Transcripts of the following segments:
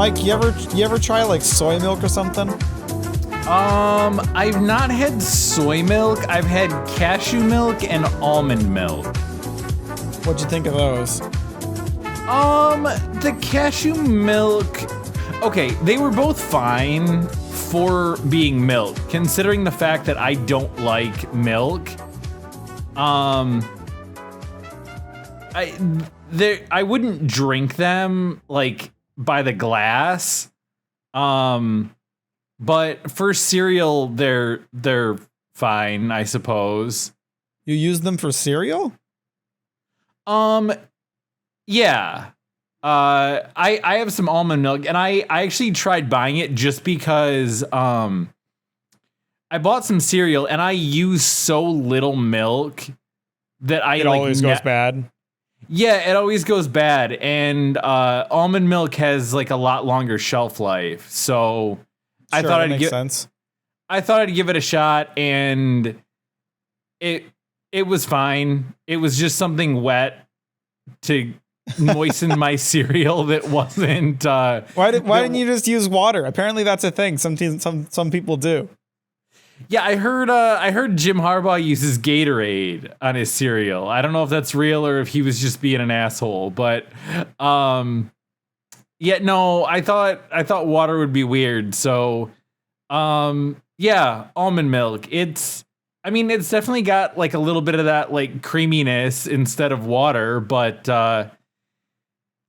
Mike, you ever try like soy milk or something? I've not had soy milk. I've had cashew milk and almond milk. What'd you think of those? The cashew milk, okay, they were both fine for being milk, considering the fact that I don't like milk. I wouldn't drink them like by the glass. But for cereal, they're fine, I suppose. You use them for cereal? Yeah. I have some almond milk, and I actually tried buying it just because I bought some cereal and I use so little milk that it always goes bad. Yeah, it always goes bad, and almond milk has like a lot longer shelf life, so Sure, I thought that makes sense. I thought I'd give it a shot, and it was fine. It was just something wet to moisten my cereal that wasn't. Why didn't you just use water? Apparently, that's a thing. Some people do. Yeah, I heard Jim Harbaugh uses Gatorade on his cereal. I don't know if that's real or if he was just being an asshole, but yeah, no, I thought water would be weird. So yeah, almond milk. It's definitely got like a little bit of that like creaminess instead of water, but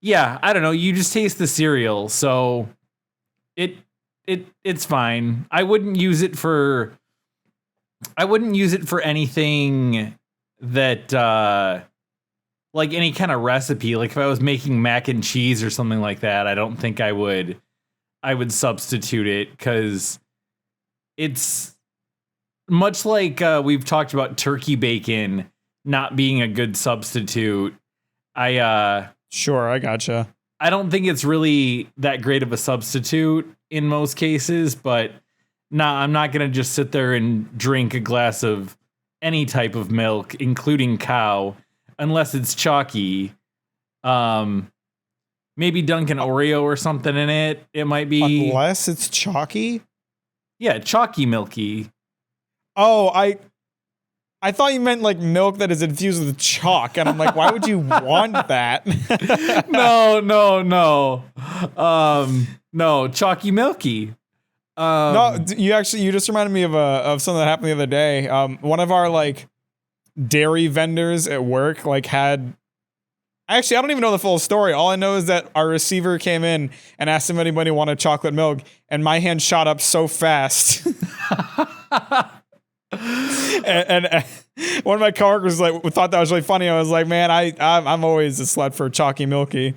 yeah, I don't know, you just taste the cereal, so it's fine. I wouldn't use it for anything that like any kind of recipe. Like if I was making mac and cheese or something like that, I don't think I would substitute it, because it's much like we've talked about turkey bacon not being a good substitute. Sure, I gotcha. I don't think it's really that great of a substitute in most cases, but nah, I'm not going to just sit there and drink a glass of any type of milk, including cow, unless it's chalky. Maybe dunk an Oreo or something in it. It might be. Unless it's chalky? Yeah, chalky milky. Oh, I thought you meant like milk that is infused with chalk, and I'm like, why would you want that? No. No, chalky milky. No, you just reminded me of something that happened the other day. One of our like dairy vendors at work had. Actually, I don't even know the full story. All I know is that our receiver came in and asked if anybody wanted chocolate milk, and my hand shot up so fast. and one of my coworkers thought that was really funny. I was like, man, I'm always a slut for chalky milky.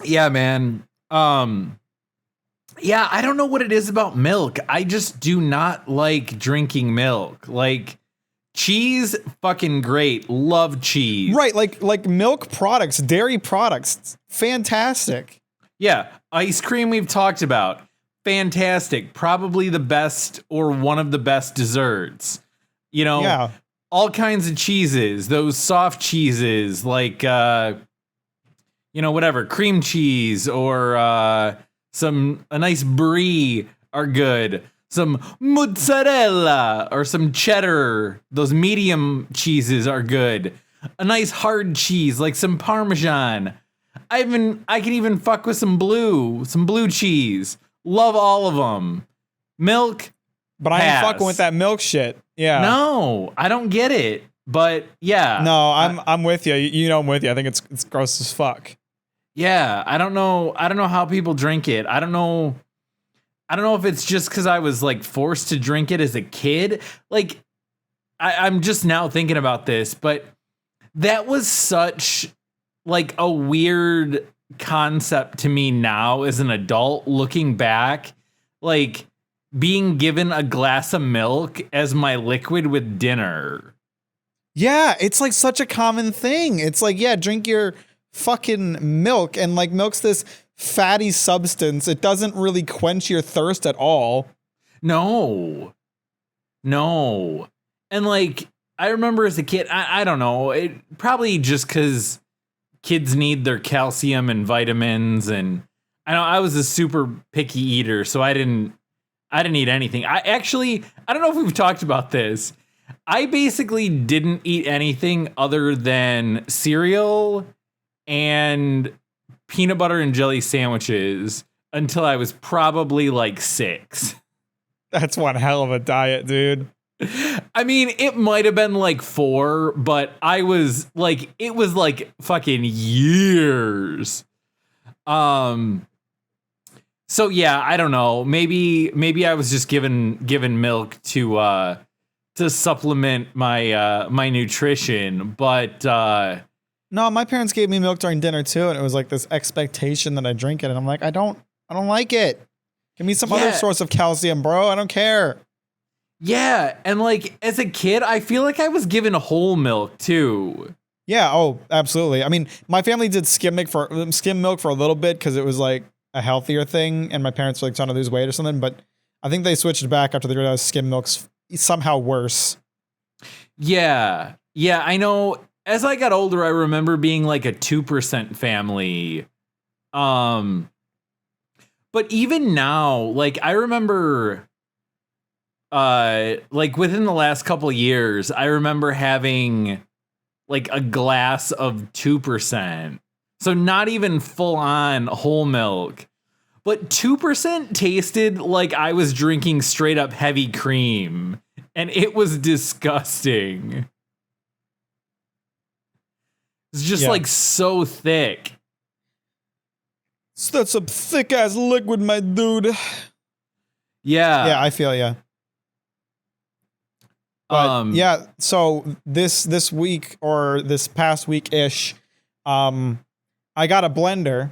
Yeah, man. Yeah, I don't know what it is about milk. I just do not like drinking milk. Like cheese, fucking great. Love cheese. Right, like milk products, dairy products, fantastic. Yeah, ice cream we've talked about. Fantastic. Probably the best or one of the best desserts. You know, yeah. All kinds of cheeses, those soft cheeses like whatever, cream cheese or a nice brie are good. Some mozzarella or some cheddar, those medium cheeses are good. A nice hard cheese like some Parmesan. I can even fuck with some blue cheese. Love all of them. Milk, but I ain't fucking with that milk shit. Yeah. No, I don't get it. But yeah. No, I'm with you. You know I'm with you. I think it's gross as fuck. Yeah, I don't know how people drink it. I don't know if it's just because I was like forced to drink it as a kid. Like I'm just now thinking about this, but that was such like a weird concept to me now as an adult looking back, like being given a glass of milk as my liquid with dinner. Yeah, it's like such a common thing. It's like, yeah, drink your fucking milk, and like milk's this fatty substance. It doesn't really quench your thirst at all. No. And like I remember as a kid, I don't know, it probably just because kids need their calcium and vitamins, and I know I was a super picky eater, so I didn't eat anything. I don't know if we've talked about this. I basically didn't eat anything other than cereal and peanut butter and jelly sandwiches until I was probably like 6. That's one hell of a diet, dude. I mean, it might have been like 4, but I was like, it was like fucking years. So yeah, I don't know. Maybe I was just given milk to supplement my nutrition, but No, my parents gave me milk during dinner too, and it was like this expectation that I drink it, and I'm like, I don't like it. Give me some other source of calcium, bro. I don't care. Yeah, and like as a kid, I feel like I was given whole milk too. Yeah, oh, absolutely. I mean, my family did skim milk for a little bit because it was like a healthier thing, and my parents were like trying to lose weight or something. But I think they switched it back after they realized skim milk's somehow worse. Yeah, I know. As I got older, I remember being like a 2% family. But even now, like I remember, like within the last couple of years, I remember having like a glass of 2%. So not even full on whole milk, but 2% tasted like I was drinking straight up heavy cream, and it was disgusting. It's just like so thick. That's some thick ass liquid, my dude. Yeah, I feel ya. But yeah, so this week or this past week-ish, I got a blender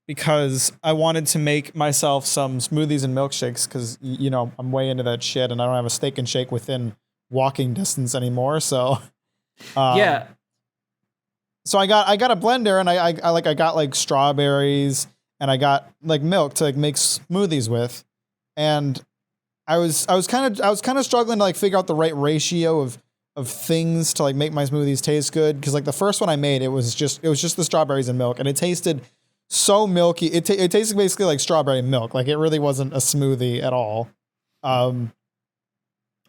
because I wanted to make myself some smoothies and milkshakes because, you know, I'm way into that shit and I don't have a steak and shake within walking distance anymore. So, yeah. So I got a blender and I got like strawberries and I got like milk to like make smoothies with. And I was kind of struggling to like figure out the right ratio of things to like make my smoothies taste good, because like the first one I made, it was just the strawberries and milk, and it tasted so milky. It tasted basically like strawberry milk. Like it really wasn't a smoothie at all.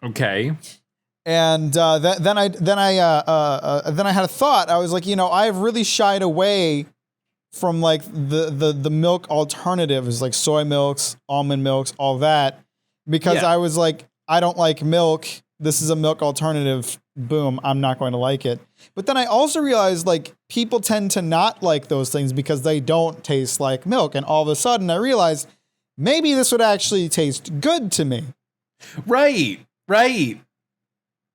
Okay. And then I had a thought. I was like, you know, I've really shied away from like the milk alternatives like soy milks, almond milks, all that, because I was like, I don't like milk. This is a milk alternative. Boom, I'm not going to like it. But then I also realized like people tend to not like those things because they don't taste like milk. And all of a sudden I realized maybe this would actually taste good to me. Right.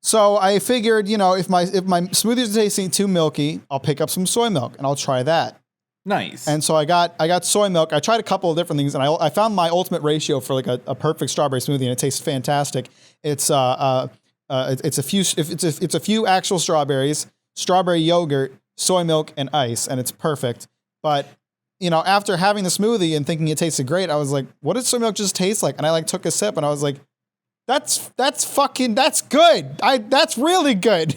So I figured, you know, if my smoothies are tasting too milky, I'll pick up some soy milk and I'll try that. Nice. And so I got soy milk. I tried a couple of different things, and I found my ultimate ratio for like a perfect strawberry smoothie, and it tastes fantastic. It's a few actual strawberries, strawberry yogurt, soy milk, and ice, and it's perfect. But you know, after having the smoothie and thinking it tasted great, I was like, what does soy milk just taste like? And I like took a sip, and I was like, that's good. That's really good.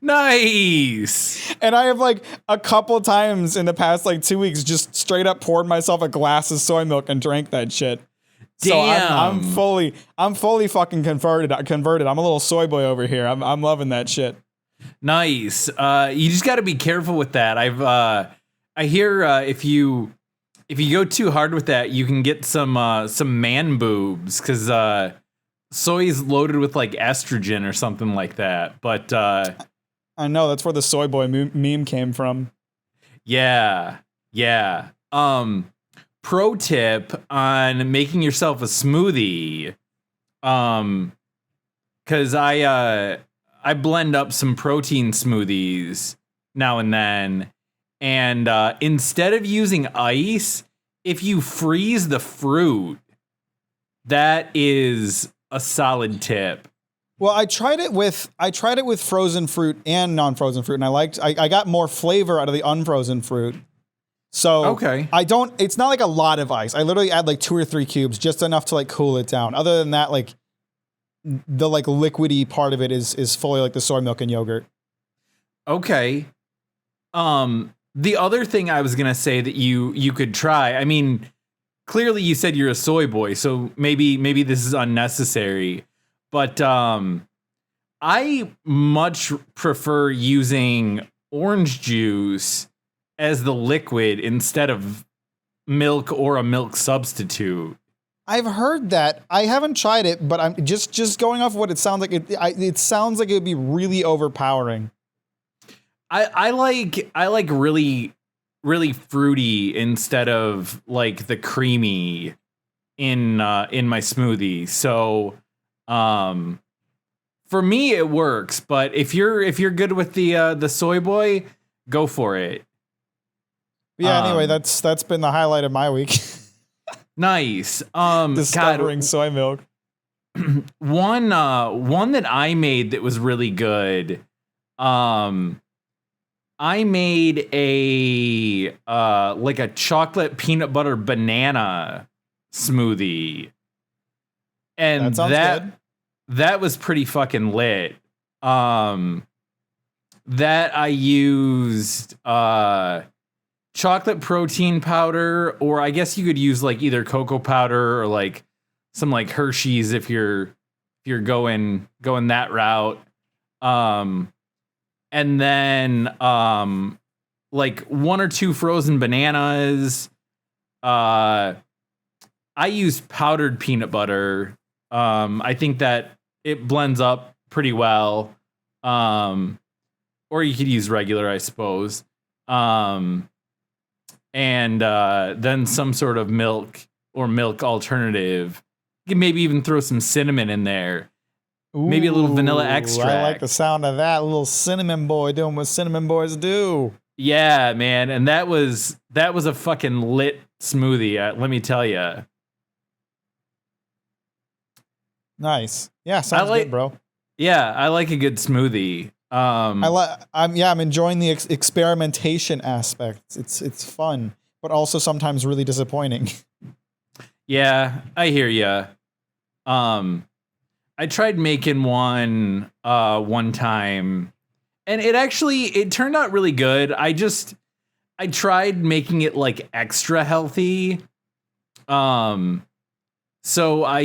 Nice. And I have like a couple times in the past like 2 weeks just straight up poured myself a glass of soy milk and drank that shit. Damn. So I'm fully fucking converted. I'm a little soy boy over here. I'm loving that shit. Nice. You just got to be careful with that. I hear if you go too hard with that, you can get some man boobs, because soy is loaded with like estrogen or something like that. But I know, that's where the soy boy meme came from. Yeah. Pro tip on making yourself a smoothie. Cause I blend up some protein smoothies now and then. And instead of using ice, if you freeze the fruit, that is a solid tip. Well, I tried it with frozen fruit and non-frozen fruit, and I got more flavor out of the unfrozen fruit. So okay. It's not like a lot of ice. I literally add like 2 or 3 cubes, just enough to like cool it down. Other than that, like the like liquidy part of it is fully like the soy milk and yogurt. Okay. The other thing I was gonna say that you could try. I mean, clearly you said you're a soy boy, so maybe this is unnecessary. But I much prefer using orange juice as the liquid instead of milk or a milk substitute. I've heard that. I haven't tried it, but I'm just going off what it sounds like. It sounds like it would be really overpowering. I like really fruity instead of like the creamy in my smoothie. So for me it works, but if you're good with the soy boy, go for it. Yeah, anyway, that's been the highlight of my week. Nice. Discovering soy milk. One that I made that was really good. I made a like a chocolate peanut butter banana smoothie. And that sounds good. That was pretty fucking lit. That I used chocolate protein powder, or I guess you could use like either cocoa powder or like some like Hershey's if you're going that route. And then like 1 or 2 frozen bananas. I use powdered peanut butter. I think that it blends up pretty well. Or you could use regular, I suppose. And then some sort of milk or milk alternative. You can maybe even throw some cinnamon in there. Maybe a little vanilla extract. I like the sound of that. A little cinnamon boy doing what cinnamon boys do. Yeah, man. And that was a fucking lit smoothie, let me tell you. Nice. Yeah, sounds good, bro. Yeah, I like a good smoothie. I'm enjoying the experimentation aspect. It's fun, but also sometimes really disappointing. Yeah, I hear ya. I tried making one time, and it turned out really good. I tried making it like extra healthy. So I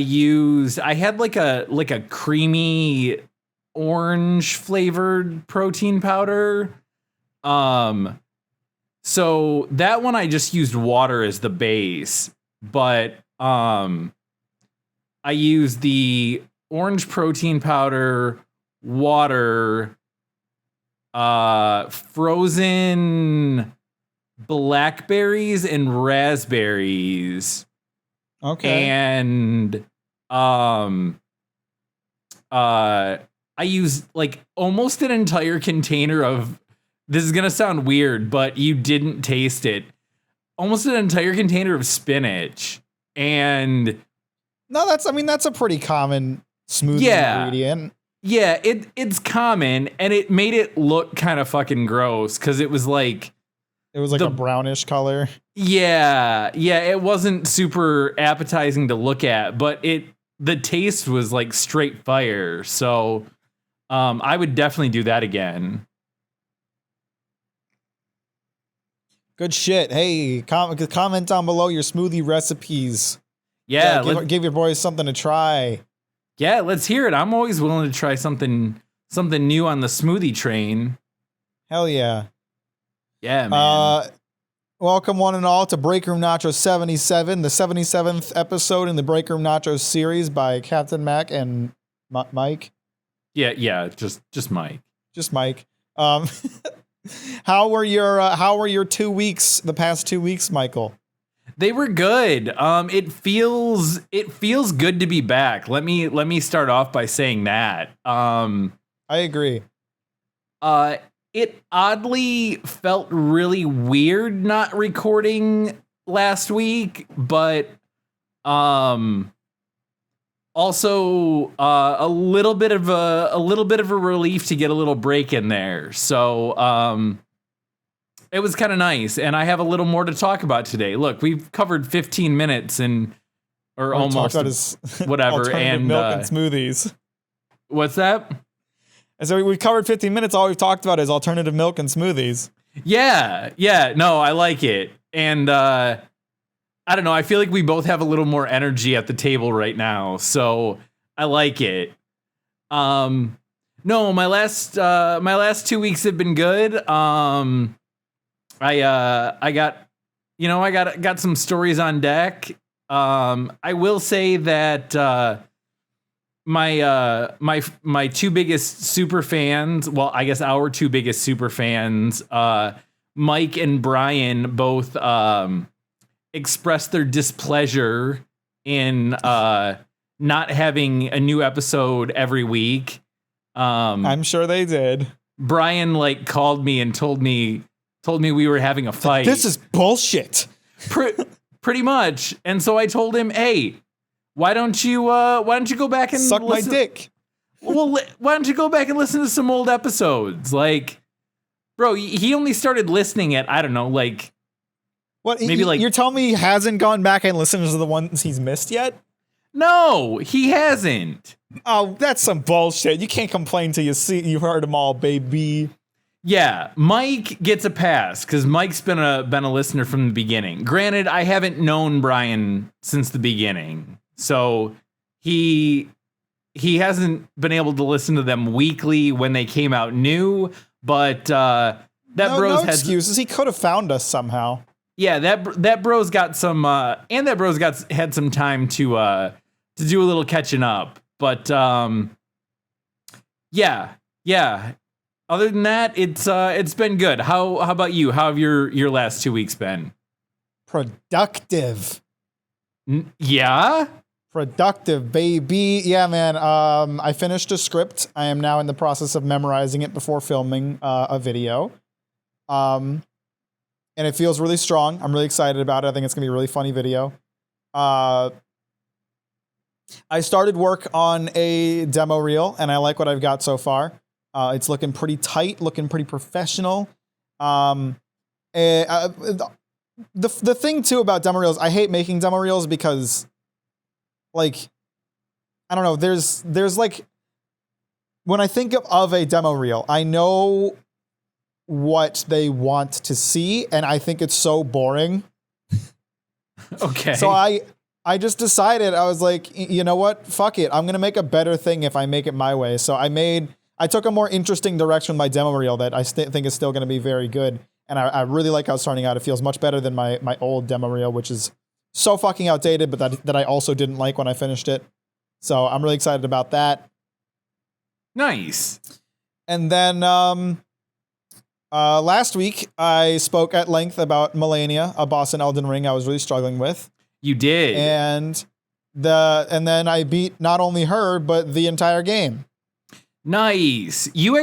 had like a creamy orange flavored protein powder. So that one I just used water as the base, but I used the orange protein powder, water, frozen blackberries and raspberries. Okay. And I used like almost an entire container of, this is gonna sound weird, but you didn't taste it. Almost an entire container of spinach. And no, that's a pretty common smoothie ingredient. Yeah, it's common, and it made it look kind of fucking gross because it was like a brownish color. Yeah, it wasn't super appetizing to look at, but the taste was like straight fire. So I would definitely do that again. Good shit. Hey, comment down below your smoothie recipes. Yeah, give your boys something to try. Yeah, let's hear it. I'm always willing to try something new on the smoothie train. Hell yeah. Yeah, man. Welcome one and all to Breakroom Nachos 77, the 77th episode in the Breakroom Nachos series by Captain Mac and Mike. Yeah, just Mike. Just Mike. How were your 2 weeks, the past 2 weeks, Michael? They were good. It feels good to be back. Let me start off by saying that. I agree. It oddly felt really weird not recording last week, but also a little bit of a relief to get a little break in there. So it was kind of nice, and I have a little more to talk about today. Look, we've covered 15 minutes or almost whatever, and milk and smoothies. What's that? And so we've covered 15 minutes. All we've talked about is alternative milk and smoothies. Yeah. No, I like it. And I don't know. I feel like we both have a little more energy at the table right now. So I like it. No, my last 2 weeks have been good. I got some stories on deck. I will say that my two biggest super fans, well, I guess our two biggest super fans, Mike and Brian, both expressed their displeasure in not having a new episode every week. I'm sure they did. Brian called me and told me we were having a fight. This is bullshit. Pretty much. And so I told him, hey, why don't you go back and suck listen? My dick? Well, why don't you go back and listen to some old episodes? Bro, he only started listening at, I don't know, what? Maybe you're telling me he hasn't gone back and listened to the ones he's missed yet? No, he hasn't. Oh, that's some bullshit. You can't complain till you heard them all, baby. Yeah, Mike gets a pass because Mike's been a listener from the beginning. Granted, I haven't known Brian since the beginning, so he hasn't been able to listen to them weekly when they came out new. But no excuses. He could have found us somehow. Yeah, that bro's got some, and that bro's had some time to do a little catching up. But yeah. Other than that, it's been good. How about you? How have your last 2 weeks been? Productive. Yeah? Productive, baby. Yeah, man. I finished a script. I am now in the process of memorizing it before filming a video. And it feels really strong. I'm really excited about it. I think it's gonna be a really funny video. I started work on a demo reel, and I like what I've got so far. It's looking pretty tight, looking pretty professional. The thing too about demo reels, I hate making demo reels because, I don't know. There's when I think of a demo reel, I know what they want to see, and I think it's so boring. Okay. So I just decided, I was like, you know what? Fuck it. I'm gonna make a better thing if I make it my way. So I took a more interesting direction with my demo reel that I think is still going to be very good. And I really like how it's starting out. It feels much better than my old demo reel, which is so fucking outdated, but that I also didn't like when I finished it. So I'm really excited about that. Nice. And then last week, I spoke at length about Melania, a boss in Elden Ring I was really struggling with. You did. And then I beat not only her, but the entire game. Nice. You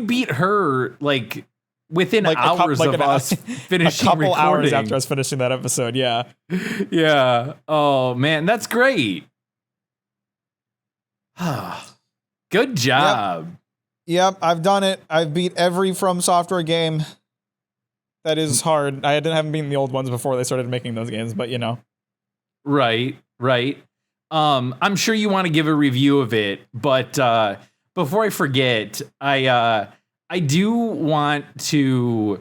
beat her within hours of us finishing a couple recording. hours after us finishing that episode. Yeah. Yeah. Oh man, that's great. Good job. Yep, I've done it. I've beat every From Software game. That is hard. I haven't beaten the old ones before they started making those games, but you know. Right. I'm sure you want to give a review of it, but before I forget, I do want to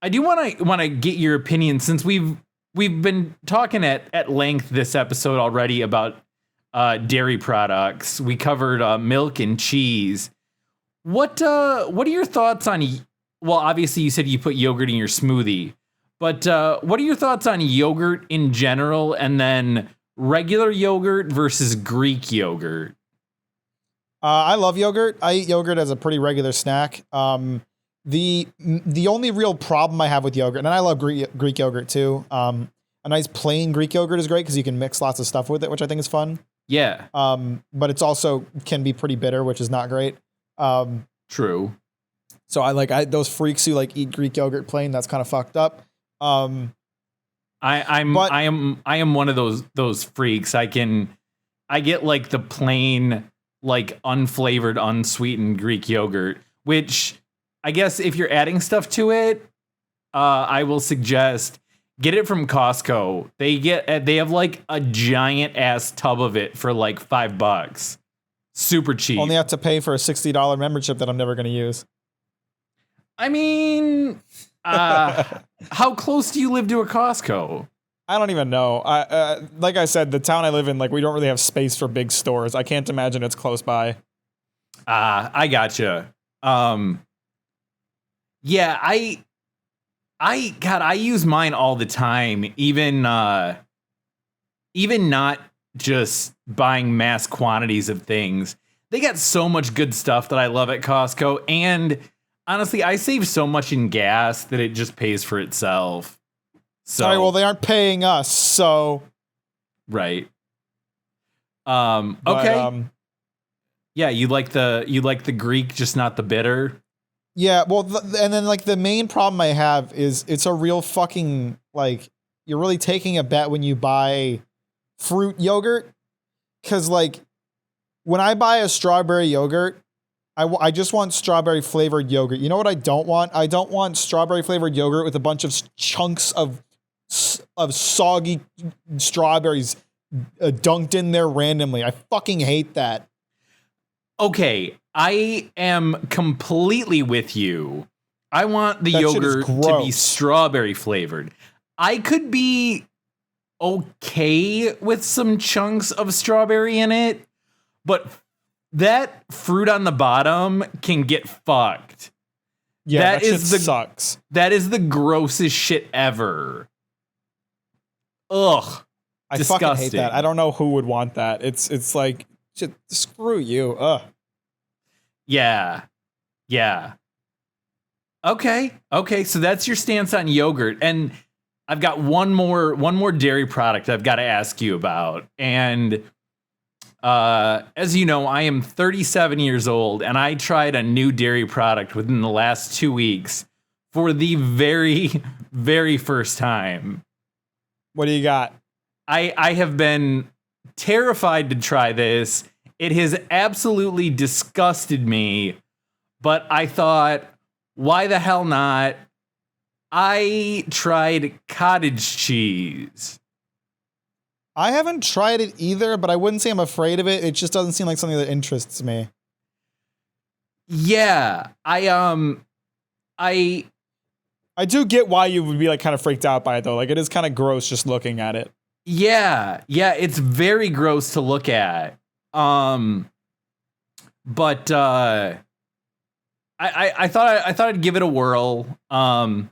get your opinion, since we've been talking at length this episode already about dairy products. We covered milk and cheese. What are your thoughts on? Well, obviously you said you put yogurt in your smoothie, but what are your thoughts on yogurt in general, and then regular yogurt versus Greek yogurt? I love yogurt. I eat yogurt as a pretty regular snack. The only real problem I have with yogurt, and I love Greek yogurt too. A nice plain Greek yogurt is great because you can mix lots of stuff with it, which I think is fun. Yeah. But it's also can be pretty bitter, which is not great. True. So I those freaks who eat Greek yogurt plain. That's kind of fucked up. I am one of those freaks. I get the plain, unflavored, unsweetened Greek yogurt, which I guess if you're adding stuff to it, I will suggest get it from Costco. They have a giant ass tub of it for $5. Super cheap. Only have to pay for a $60 membership that I'm never going to use. I mean, how close do you live to a Costco? I don't even know. Like I said, the town I live in, like we don't really have space for big stores. I can't imagine it's close by. I gotcha. Yeah, I use mine all the time, even not just buying mass quantities of things. They got so much good stuff that I love at Costco, and honestly, I save so much in gas that it just pays for itself. So, all right, well, they aren't paying us, so right. But, okay. Yeah, you like the Greek, just not the bitter. Yeah, well, and then like the main problem I have is it's a real fucking like you're really taking a bet when you buy fruit yogurt, because like when I buy a strawberry yogurt, I just want strawberry flavored yogurt. You know what I don't want? I don't want strawberry flavored yogurt with a bunch of chunks of soggy strawberries dunked in there randomly. I fucking hate that. Okay, I am completely with you. I want the yogurt to be strawberry flavored. I could be okay with some chunks of strawberry in it, but that fruit on the bottom can get fucked. Yeah, that shit sucks. That is the grossest shit ever. Ugh. I disgusting. Fucking hate that. I don't know who would want that. It's like, shit, screw you. Ugh. Yeah. Okay. So that's your stance on yogurt, and I've got one more dairy product I've got to ask you about. And as you know, I am 37 years old, and I tried a new dairy product within the last 2 weeks for the very, very first time. What do you got? I have been terrified to try this. It has absolutely disgusted me, but I thought, why the hell not? I tried cottage cheese. I haven't tried it either, but I wouldn't say I'm afraid of it. It just doesn't seem like something that interests me. Yeah, I do get why you would be like kind of freaked out by it though. Like it is kind of gross just looking at it. Yeah, it's very gross to look at. But I thought I'd give it a whirl. I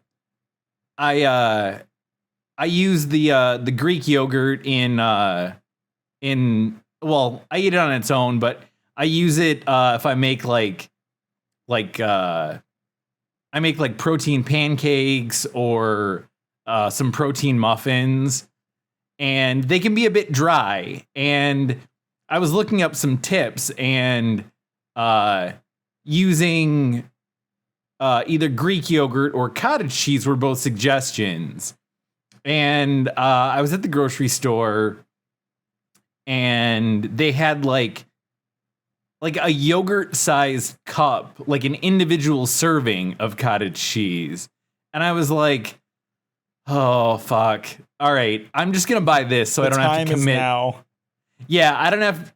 use the Greek yogurt in well, I eat it on its own, but I use it if I make like I make like protein pancakes or some protein muffins, and they can be a bit dry. And I was looking up some tips, and using either Greek yogurt or cottage cheese were both suggestions. And I was at the grocery store, and they had like a yogurt-sized cup, like an individual serving of cottage cheese. And I was like, oh, fuck. All right, I'm just going to buy this so I don't have to commit. Now. Yeah, I don't have...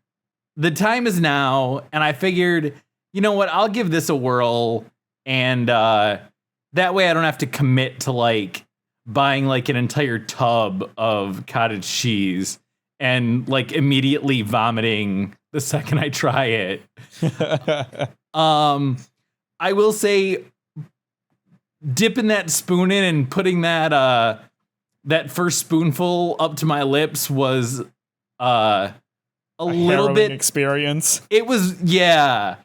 The time is now, and I figured, you know what, I'll give this a whirl, and that way I don't have to commit to, like, buying, like, an entire tub of cottage cheese and, like, immediately vomiting the second I try it. I will say, dipping that spoon in and putting that that first spoonful up to my lips was a little bit experience. It was yeah.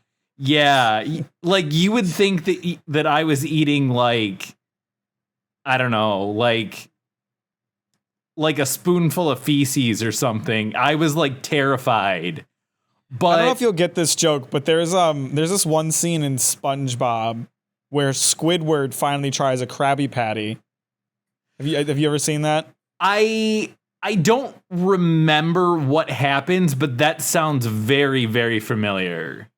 Like you would think that I was eating like, I don't know, like a spoonful of feces or something. I was like terrified. But I don't know if you'll get this joke, but there's this one scene in SpongeBob where Squidward finally tries a Krabby Patty. Have you ever seen that? I don't remember what happens, but that sounds very, very familiar.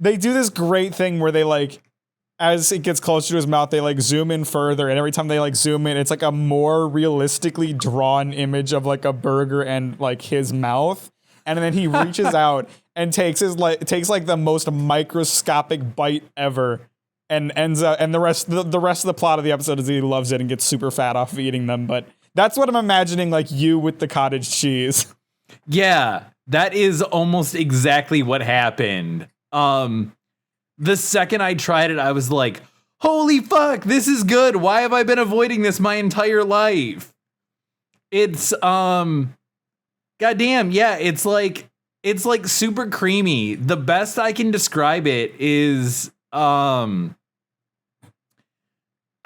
They do this great thing where they like, as it gets closer to his mouth, they like zoom in further, and every time they like zoom in, it's like a more realistically drawn image of like a burger and like his mouth. And then he reaches out and takes like the most microscopic bite ever. and ends up, and the rest of the plot of the episode is he loves it and gets super fat off of eating them. But that's what I'm imagining, like you with the cottage cheese. Yeah, that is almost exactly what happened. The second I tried it, I was like, holy fuck, this is good. Why have I been avoiding this my entire life? It's goddamn, yeah, it's like super creamy. The best I can describe it is I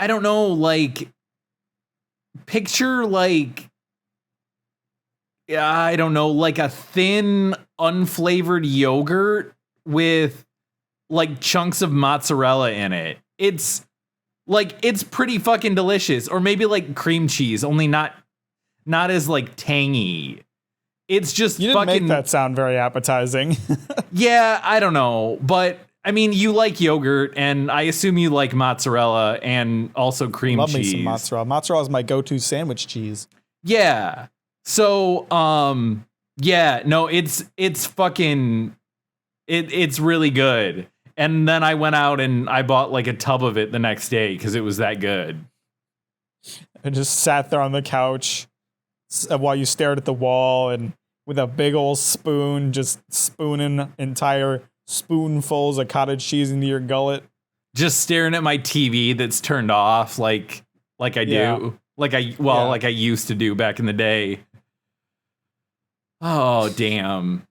don't know, like picture like, I don't know, like a thin unflavored yogurt with like chunks of mozzarella in it. It's pretty fucking delicious. Or maybe like cream cheese, only not as like tangy. It's just you didn't fucking make that sound very appetizing. Yeah, I don't know, but I mean, you like yogurt, and I assume you like mozzarella and also cream Love cheese. me some mozzarella. Mozzarella is my go-to sandwich cheese. Yeah. So, yeah, no, it's fucking, it's really good. And then I went out and I bought like a tub of it the next day because it was that good. I just sat there on the couch while you stared at the wall and with a big old spoon, just spooning entire spoonfuls of cottage cheese into your gullet. Just staring at my TV that's turned off like I do. Yeah. Like I used to do back in the day. Oh, damn.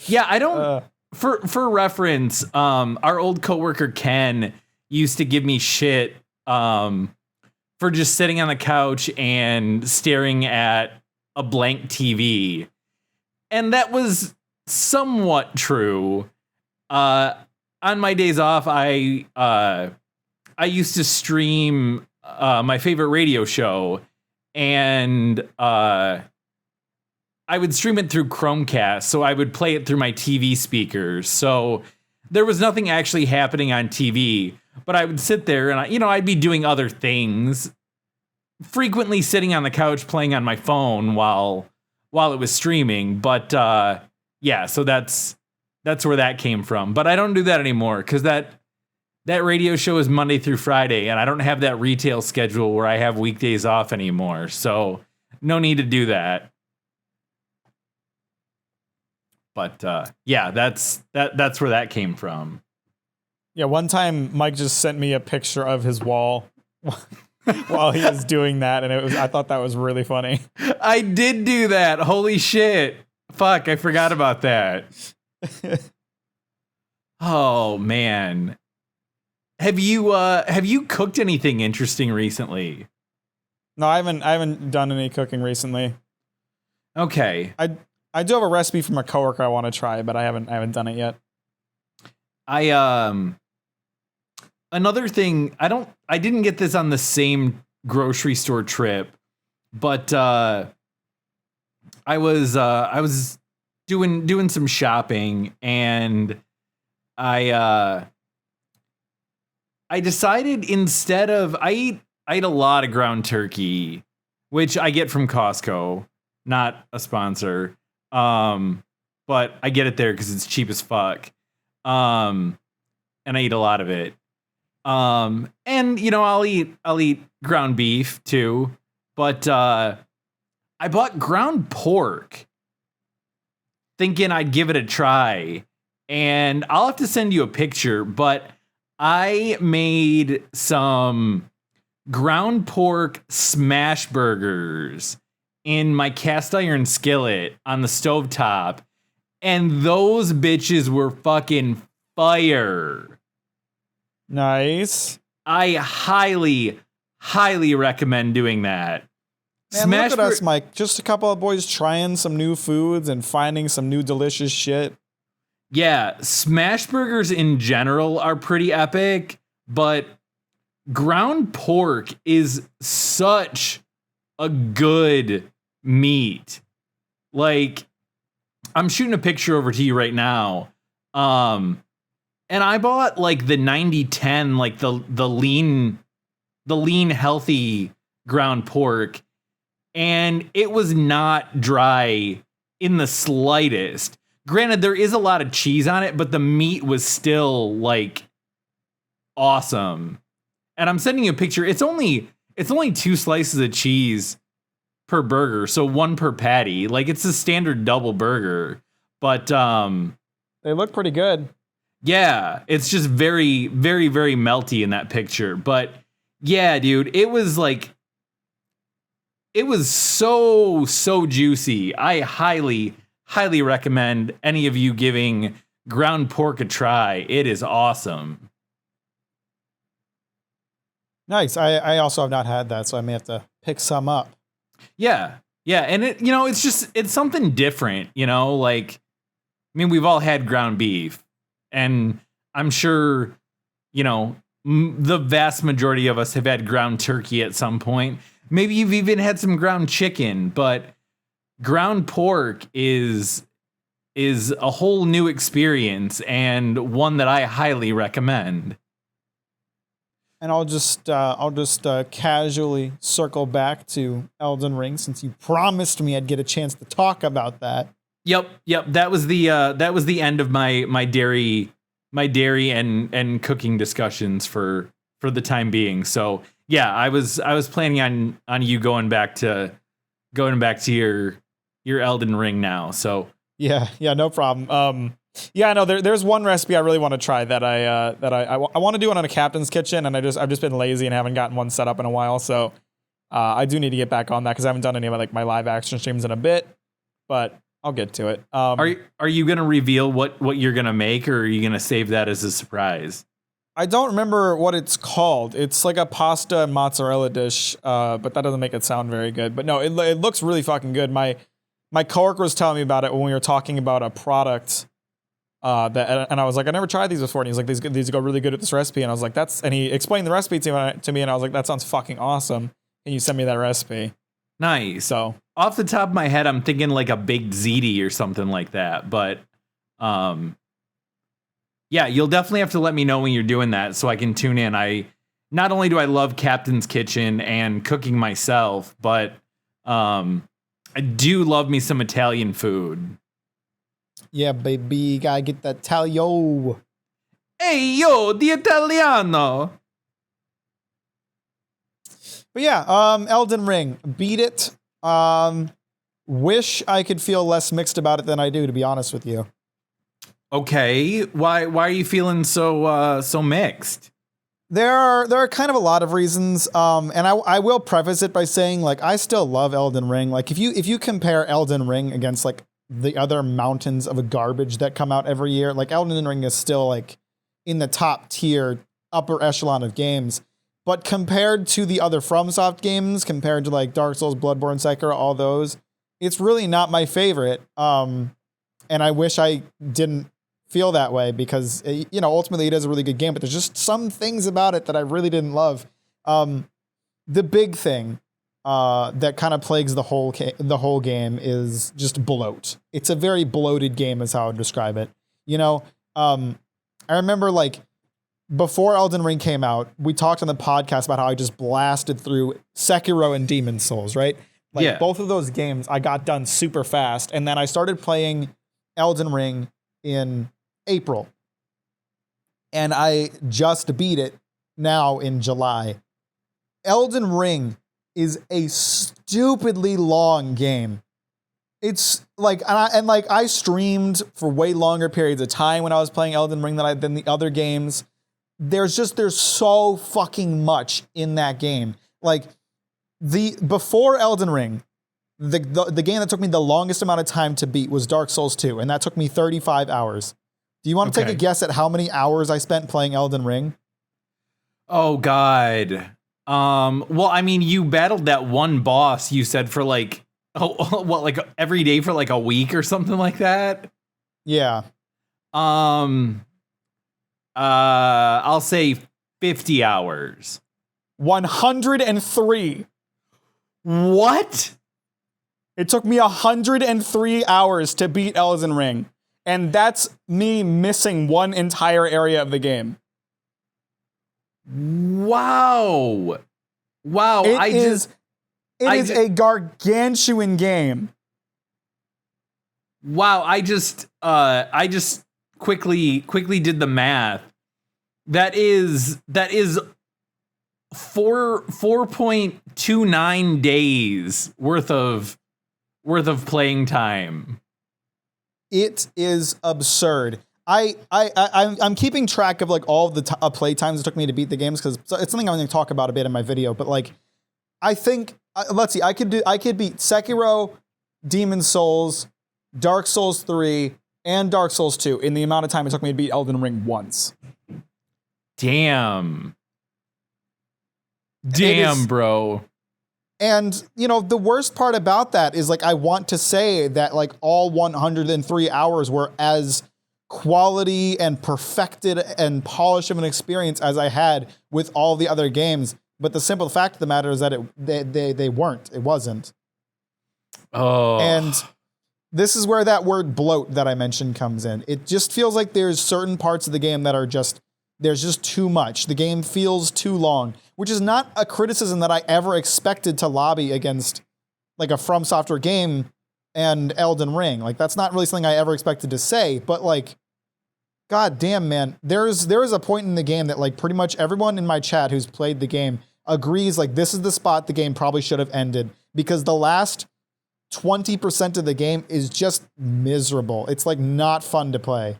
Yeah, I don't... For reference, our old coworker Ken used to give me shit for just sitting on the couch and staring at a blank TV. And that was somewhat true. On my days off, I used to stream my favorite radio show, and I would stream it through Chromecast, so I would play it through my TV speakers. So there was nothing actually happening on TV, but I would sit there and I'd be doing other things, frequently sitting on the couch playing on my phone while it was streaming. But yeah, so that's where that came from. But I don't do that anymore because that radio show is Monday through Friday, and I don't have that retail schedule where I have weekdays off anymore. So no need to do that. But yeah, that's where that came from. Yeah, one time Mike just sent me a picture of his wall while he was doing that, and I thought that was really funny. I did do that. Holy shit. Fuck, I forgot about that. Oh man. Have you cooked anything interesting recently? No, I haven't done any cooking recently. Okay. I do have a recipe from a coworker I want to try, but I haven't done it yet. Another thing, I didn't get this on the same grocery store trip, but I was doing some shopping, and I decided instead of I eat a lot of ground turkey, which I get from Costco, not a sponsor. But I get it there because it's cheap as fuck. And I eat a lot of it. And I'll eat ground beef too. But I bought ground pork, thinking I'd give it a try. And I'll have to send you a picture, but I made some ground pork smash burgers in my cast iron skillet on the stovetop, and those bitches were fucking fire. Nice. I highly, highly recommend doing that. Man, look at us, Mike. Just a couple of boys trying some new foods and finding some new delicious shit. Yeah, smash burgers in general are pretty epic, but ground pork is such a good meat. Like, I'm shooting a picture over to you right now. And I bought like the 90-10, like the lean healthy ground pork, and it was not dry in the slightest. Granted, there is a lot of cheese on it, but the meat was still like awesome. And I'm sending you a picture. It's only 2 slices of cheese per burger, so 1 per patty. Like, it's a standard double burger. But they look pretty good. Yeah, it's just very, very, very melty in that picture. But yeah, dude, it was so juicy. I highly, highly recommend any of you giving ground pork a try. It is awesome. Nice. I also have not had that, so I may have to pick some up. Yeah. Yeah. And it's something different, like, I mean, we've all had ground beef, and I'm sure, the vast majority of us have had ground turkey at some point. Maybe you've even had some ground chicken, but ground pork is a whole new experience, and one that I highly recommend. And I'll just casually circle back to Elden Ring, since you promised me I'd get a chance to talk about that. Yep. That was the end of my dairy and cooking discussions for the time being. So yeah, I was planning on you going back to your Elden Ring now. So yeah, no problem. Yeah, no, there's one recipe I really want to try that I want to do it on a captain's kitchen, and I've just been lazy and haven't gotten one set up in a while. So I do need to get back on that, because I haven't done any of my live action streams in a bit, but I'll get to it. Are you gonna reveal what you're gonna make, or are you gonna save that as a surprise? I don't remember what it's called. It's like a pasta and mozzarella dish, but that doesn't make it sound very good. But no, it looks really fucking good. My coworker was telling me about it when we were talking about a product. And I was like, I never tried these before. And he's like, these go really good at this recipe. And I was like, and he explained the recipe to me, and I was like, that sounds fucking awesome. Can you send me that recipe? Nice. So off the top of my head, I'm thinking like a baked ziti or something like that. But yeah, you'll definitely have to let me know when you're doing that, so I can tune in. Not only do I love Captain's Kitchen and cooking myself, but I do love me some Italian food. Yeah, baby, gotta get that Talio. Hey, yo, the Italiano. But yeah, Elden Ring, beat it. Wish I could feel less mixed about it than I do, to be honest with you. Okay, why are you feeling so mixed? There are kind of a lot of reasons, and I will preface it by saying, like, I still love Elden Ring. Like, if you compare Elden Ring against like the other mountains of garbage that come out every year, like, Elden Ring is still like in the top tier, upper echelon of games. But compared to the other FromSoft games, compared to like Dark Souls, Bloodborne, Sekiro, all those, it's really not my favorite. And I wish I didn't feel that way, because, ultimately it is a really good game, but there's just some things about it that I really didn't love. The big thing that kind of plagues the whole game is just bloat. It's a very bloated game, is how I would describe it. I remember, like, before Elden Ring came out, we talked on the podcast about how I just blasted through Sekiro and Demon's Souls, right? Like, yeah. Both of those games I got done super fast, and then I started playing Elden Ring in April, and I just beat it now in July. Elden Ring is a stupidly long game. It's like, I streamed for way longer periods of time when I was playing Elden Ring than the other games. There's so fucking much in that game. Like, before Elden Ring, the game that took me the longest amount of time to beat was Dark Souls 2, and that took me 35 hours. Do you want to take a guess at how many hours I spent playing Elden Ring? Oh, God. Well, I mean, you battled that one boss, you said, for like, like every day for like a week or something like that? Yeah. I'll say 50 hours. 103. What? It took me 103 hours to beat Elden Ring. And that's me missing one entire area of the game. Wow. It is a gargantuan game. Wow, I just quickly did the math. That is 4.29 days worth of playing time. It is absurd. I'm keeping track of like all of the play times it took me to beat the games because it's something I'm going to talk about a bit in my video. But like, I think let's see, I could beat Sekiro, Demon Souls, Dark Souls 3, and Dark Souls 2 in the amount of time it took me to beat Elden Ring once. Damn, bro. And, you know, the worst part about that is, like, I want to say that, like, all 103 hours were as quality and perfected and polished of an experience as I had with all the other games. But the simple fact of the matter is that they weren't. It wasn't. Oh. And this is where that word bloat that I mentioned comes in. It just feels like there's certain parts of the game that are just, there's just too much. The game feels too long, which is not a criticism that I ever expected to lobby against like a From Software game and Elden Ring. Like, that's not really something I ever expected to say, but like, god damn, man, there is a point in the game that like pretty much everyone in my chat who's played the game agrees like this is the spot the game probably should have ended because the last 20% of the game is just miserable. It's like not fun to play.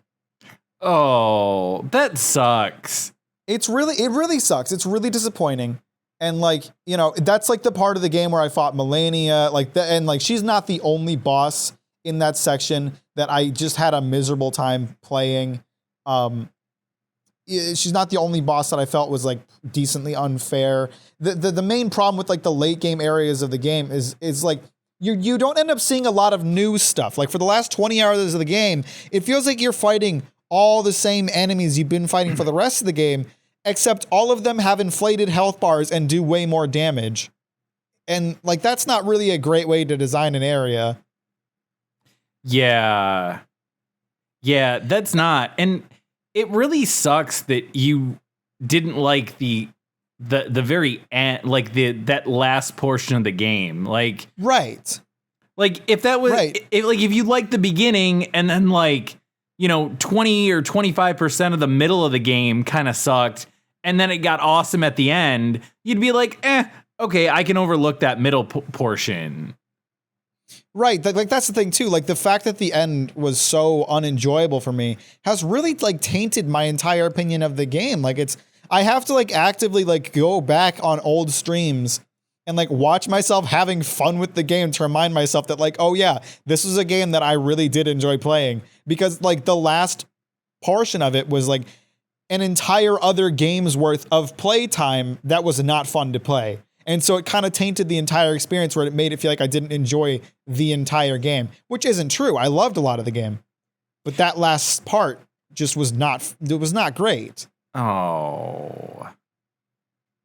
Oh, that sucks. It really sucks. It's really disappointing. And like, you know, that's like the part of the game where I fought Melania, and like she's not the only boss in that section that I just had a miserable time playing. She's not the only boss that I felt was like decently unfair. The main problem with like the late game areas of the game is like you don't end up seeing a lot of new stuff. Like for the last 20 hours of the game, it feels like you're fighting all the same enemies you've been fighting for the rest of the game, except all of them have inflated health bars and do way more damage. And like, that's not really a great way to design an area. Yeah, that's not. And it really sucks that you didn't like the very end, like that last portion of the game. Like, right. Like if that was right. If you liked the beginning and then like, you know, 20 or 25% of the middle of the game kind of sucked, and then it got awesome at the end, you'd be like, okay, I can overlook that middle portion. Right. Like that's the thing too. Like the fact that the end was so unenjoyable for me has really like tainted my entire opinion of the game. Like I have to like actively like go back on old streams and like watch myself having fun with the game to remind myself that like, oh yeah, this was a game that I really did enjoy playing, because like the last portion of it was like an entire other game's worth of playtime that was not fun to play. And so it kind of tainted the entire experience where it made it feel like I didn't enjoy the entire game, which isn't true. I loved a lot of the game, but that last part just was not great. Oh,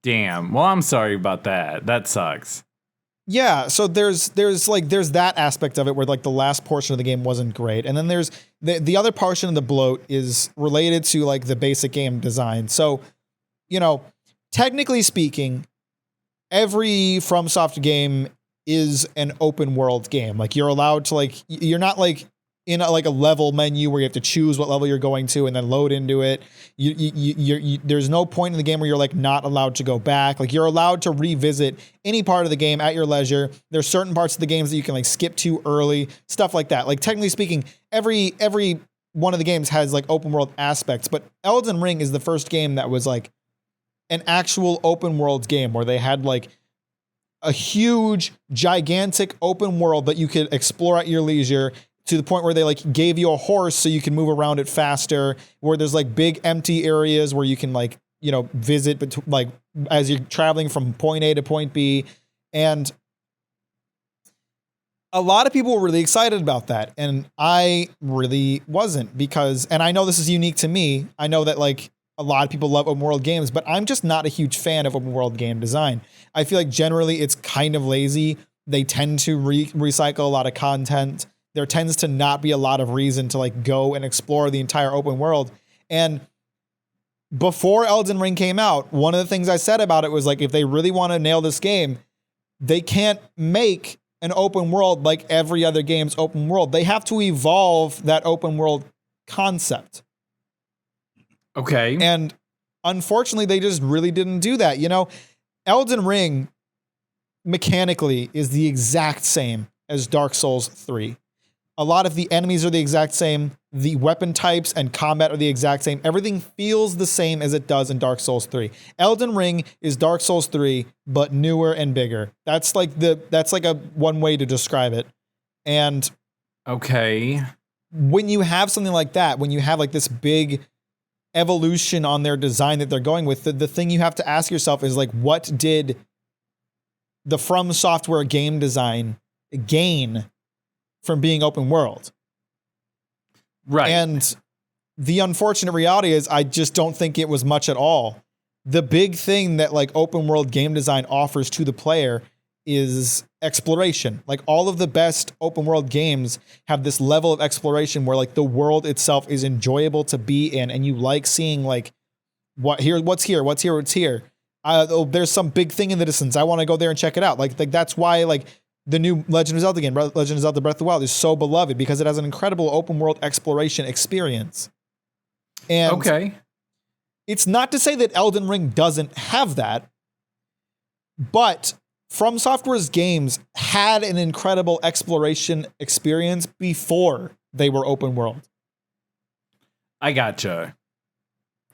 damn. Well, I'm sorry about that. That sucks. Yeah, so there's that aspect of it where like the last portion of the game wasn't great. And then there's the other portion of the bloat is related to like the basic game design. So, you know, technically speaking, every FromSoft game is an open world game. Like you're allowed to like, you're not like in a level menu where you have to choose what level you're going to and then load into it. There's no point in the game where you're like not allowed to go back. Like you're allowed to revisit any part of the game at your leisure. There's certain parts of the games that you can like skip to early, stuff like that. Like technically speaking, every one of the games has like open world aspects, but Elden Ring is the first game that was like an actual open world game where they had like a huge, gigantic open world that you could explore at your leisure, to the point where they like gave you a horse so you can move around it faster, where there's like big empty areas where you can like, you know, visit, but like as you're traveling from point A to point B. And a lot of people were really excited about that. And I really wasn't, because, and I know this is unique to me. I know that like a lot of people love open world games, but I'm just not a huge fan of open world game design. I feel like generally it's kind of lazy. They tend to recycle a lot of content. There tends to not be a lot of reason to like go and explore the entire open world. And before Elden Ring came out, one of the things I said about it was like, if they really want to nail this game, they can't make an open world like every other game's open world. They have to evolve that open world concept. Okay. And unfortunately, they just really didn't do that. You know, Elden Ring mechanically is the exact same as Dark Souls 3. A lot of the enemies are the exact same. The weapon types and combat are the exact same. Everything feels the same as it does in Dark Souls 3. Elden Ring is Dark Souls 3, but newer and bigger. That's like a one way to describe it. And okay, when you have something like that, when you have like this big evolution on their design that they're going with, the thing you have to ask yourself is like, what did the From Software game design gain from being open world? Right. And the unfortunate reality is I just don't think it was much at all. The big thing that like open world game design offers to the player is exploration. Like all of the best open world games have this level of exploration where like the world itself is enjoyable to be in, and you like seeing like what's here. There's some big thing in the distance. I want to go there and check it out. Like that's why like the new Legend of Zelda game, Legend of Zelda Breath of the Wild, is so beloved because it has an incredible open world exploration experience. And okay, it's not to say that Elden Ring doesn't have that, but From Software's games had an incredible exploration experience before they were open world. I gotcha.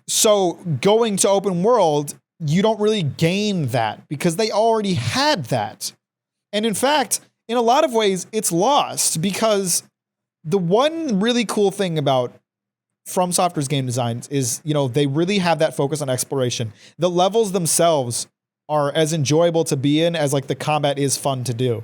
So going to open world, you don't really gain that because they already had that. And in fact, in a lot of ways, it's lost because the one really cool thing about From Software's game designs is, you know, they really have that focus on exploration. The levels themselves are as enjoyable to be in as like the combat is fun to do.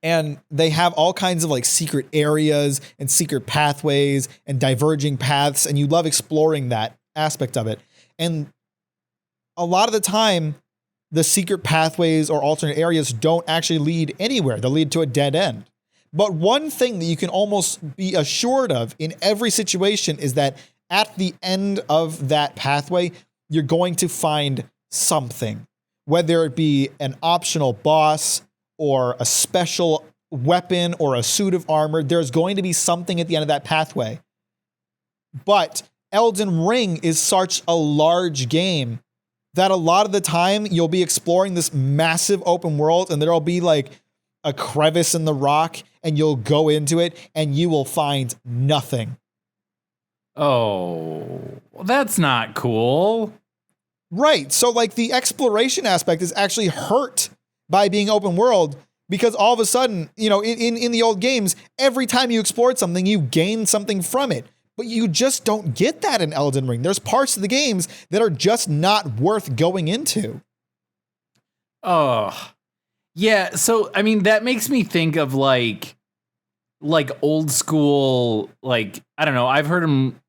And they have all kinds of like secret areas and secret pathways and diverging paths, and you love exploring that aspect of it. And a lot of the time, the secret pathways or alternate areas don't actually lead anywhere. They'll lead to a dead end. But one thing that you can almost be assured of in every situation is that at the end of that pathway, you're going to find something, whether it be an optional boss or a special weapon or a suit of armor. There's going to be something at the end of that pathway. But Elden Ring is such a large game that a lot of the time you'll be exploring this massive open world and there'll be like a crevice in the rock and you'll go into it and you will find nothing. Oh, well, that's not cool. Right. So like the exploration aspect is actually hurt by being open world because all of a sudden, you know, in the old games, every time you explored something, you gained something from it. But you just don't get that in Elden Ring. There's parts of the games that are just not worth going into. Oh, yeah. So, I mean, that makes me think of like old school, like, I don't know. I've heard them,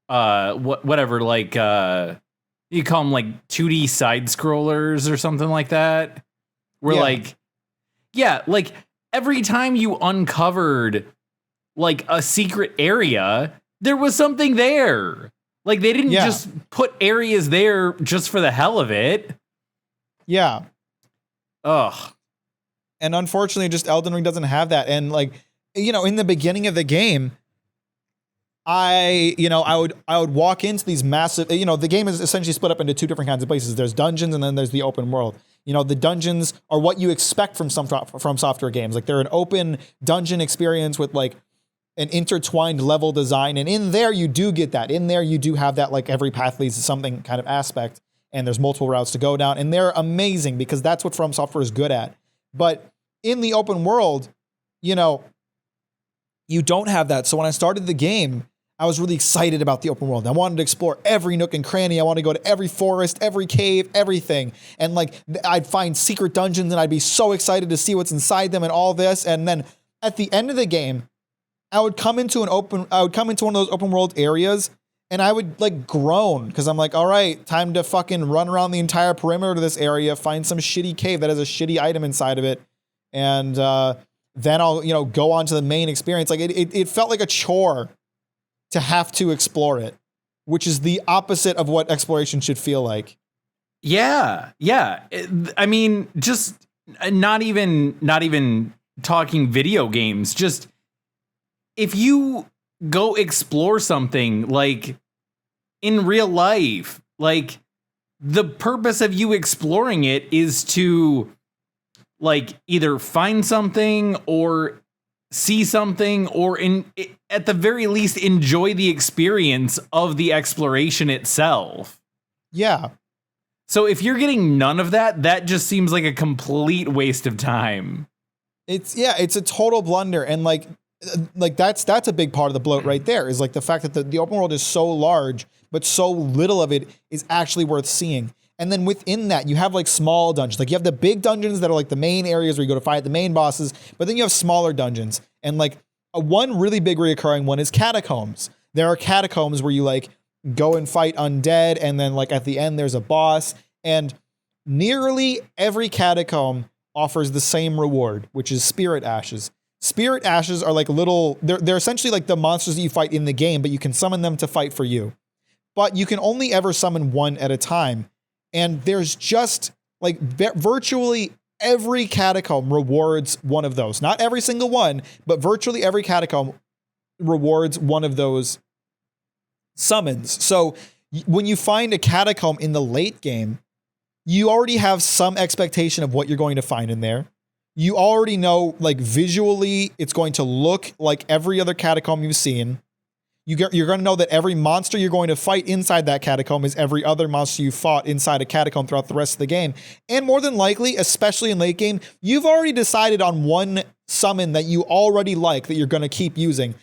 whatever, like, you call them like 2D side scrollers or something like that. Where like, yeah, like every time you uncovered like a secret area, there was something there. Like they didn't just put areas there just for the hell of it. Yeah. Ugh. And unfortunately, just Elden Ring doesn't have that. And like, you know, in the beginning of the game, I would walk into these massive, you know, the game is essentially split up into two different kinds of places. There's dungeons and then there's the open world. You know, the dungeons are what you expect from From Software games. Like they're an open dungeon experience with like an intertwined level design. And in there, you do get that. In there, you do have that like every path leads to something kind of aspect. And there's multiple routes to go down. And they're amazing because that's what From Software is good at. But in the open world, you know, you don't have that. So when I started the game, I was really excited about the open world. I wanted to explore every nook and cranny. I wanted to go to every forest, every cave, everything. And like, I'd find secret dungeons and I'd be so excited to see what's inside them and all this. And then at the end of the game, I would come into one of those open world areas and I would like groan because I'm like, all right, time to fucking run around the entire perimeter of this area, find some shitty cave that has a shitty item inside of it. And then I'll, you know, go on to the main experience. Like it felt like a chore to have to explore it, which is the opposite of what exploration should feel like. Yeah. Yeah. I mean, just not even talking video games, just if you go explore something, like in real life. Like, the purpose of you exploring it is to, like, either find something or see something, or at the very least enjoy the experience of the exploration itself. Yeah. So if you're getting none of that, that just seems like a complete waste of time. It's a total blunder. And like that's a big part of the bloat right there, is like the fact that the open world is so large, but so little of it is actually worth seeing. And then within that, you have like small dungeons. Like you have the big dungeons that are like the main areas where you go to fight the main bosses, but then you have smaller dungeons. And like one really big reoccurring one is catacombs. There are catacombs where you like go and fight undead, and then like at the end there's a boss, and nearly every catacomb offers the same reward, which is spirit ashes. Spirit ashes are like they're essentially like the monsters that you fight in the game, but you can summon them to fight for you. But you can only ever summon one at a time. And there's just like virtually every catacomb rewards one of those. Not every single one, but virtually every catacomb rewards one of those summons. So when you find a catacomb in the late game, you already have some expectation of what you're going to find in there. You already know, like, visually, it's going to look like every other catacomb you've seen. You're going to know that every monster you're going to fight inside that catacomb is every other monster you fought inside a catacomb throughout the rest of the game. And more than likely, especially in late game, you've already decided on one summon that you already like that you're going to keep using.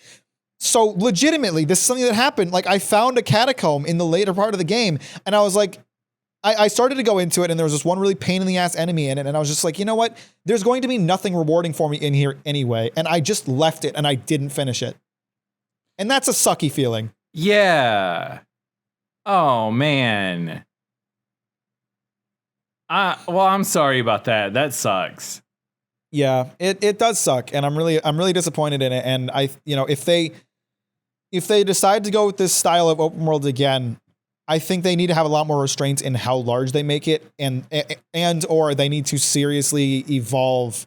So legitimately, this is something that happened. Like, I found a catacomb in the later part of the game, and I was like, I started to go into it, and there was this one really pain in the ass enemy in it, and I was just like, you know what? There's going to be nothing rewarding for me in here anyway. And I just left it, and I didn't finish it. And that's a sucky feeling. Yeah. Oh, man. Well, I'm sorry about that. That sucks. Yeah, it does suck, and I'm really disappointed in it. And if they decide to go with this style of open world again, I think they need to have a lot more restraints in how large they make it, and or they need to seriously evolve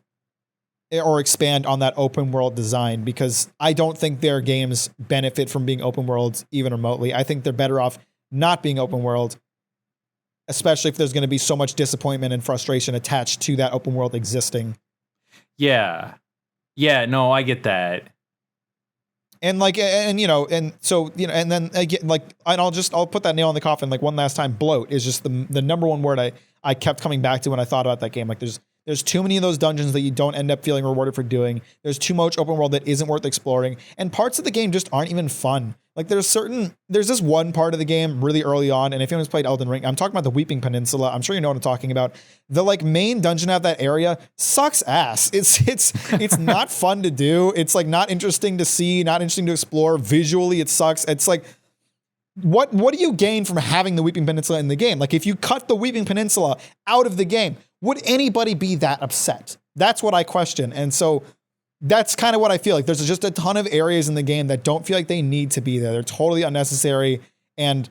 or expand on that open world design, because I don't think their games benefit from being open worlds even remotely. I think they're better off not being open world, especially if there's going to be so much disappointment and frustration attached to that open world existing. Yeah. Yeah, no, I get that. And like, and then again, like, and I'll put that nail in the coffin. Like, one last time, bloat is just the number one word I kept coming back to when I thought about that game. Like, there's too many of those dungeons that you don't end up feeling rewarded for doing. There's too much open world that isn't worth exploring, and parts of the game just aren't even fun. Like, there's this one part of the game really early on, and if anyone's played Elden Ring, I'm talking about the Weeping Peninsula. I'm sure you know what I'm talking about. The like main dungeon of that area sucks ass. It's not fun to do. It's like not interesting to see, not interesting to explore. Visually, it sucks. It's like, what do you gain from having the Weeping Peninsula in the game? Like, if you cut the Weeping Peninsula out of the game, would anybody be that upset? That's what I question. And so that's kind of what I feel like. There's just a ton of areas in the game that don't feel like they need to be there. They're totally unnecessary. And,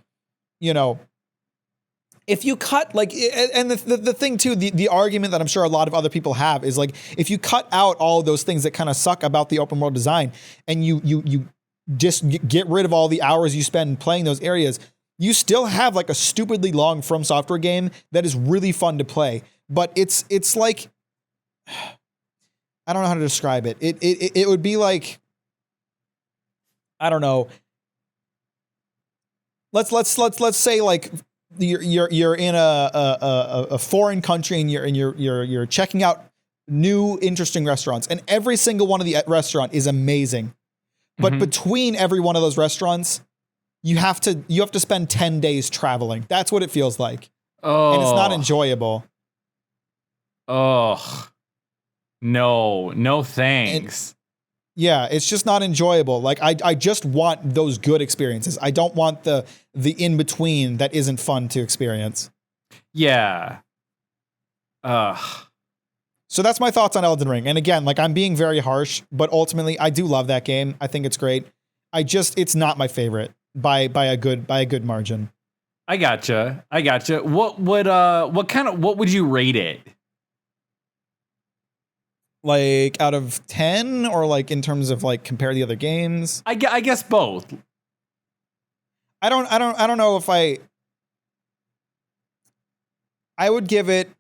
if you cut, like, and the thing too, the argument that I'm sure a lot of other people have is like, if you cut out all of those things that kind of suck about the open world design, and you just get rid of all the hours you spend playing those areas, you still have like a stupidly long From Software game that is really fun to play. But it's like, I don't know how to describe it. It would be like, I don't know. Let's say like you're in a foreign country, and you're checking out new interesting restaurants, and every single one of the restaurant is amazing. But between every one of those restaurants, you have to spend 10 days traveling. That's what it feels like. Oh. And it's not enjoyable. Oh. No thanks. Yeah, it's just not enjoyable. Like, I just want those good experiences. I don't want the in-between that isn't fun to experience. Yeah. So that's my thoughts on Elden Ring. And again, like, I'm being very harsh, but ultimately I do love that game. I think it's great. It's not my favorite by a good margin. I gotcha. What would you rate it? Like, out of 10, or like in terms of like compare the other games? I guess both. I don't know if I would give it.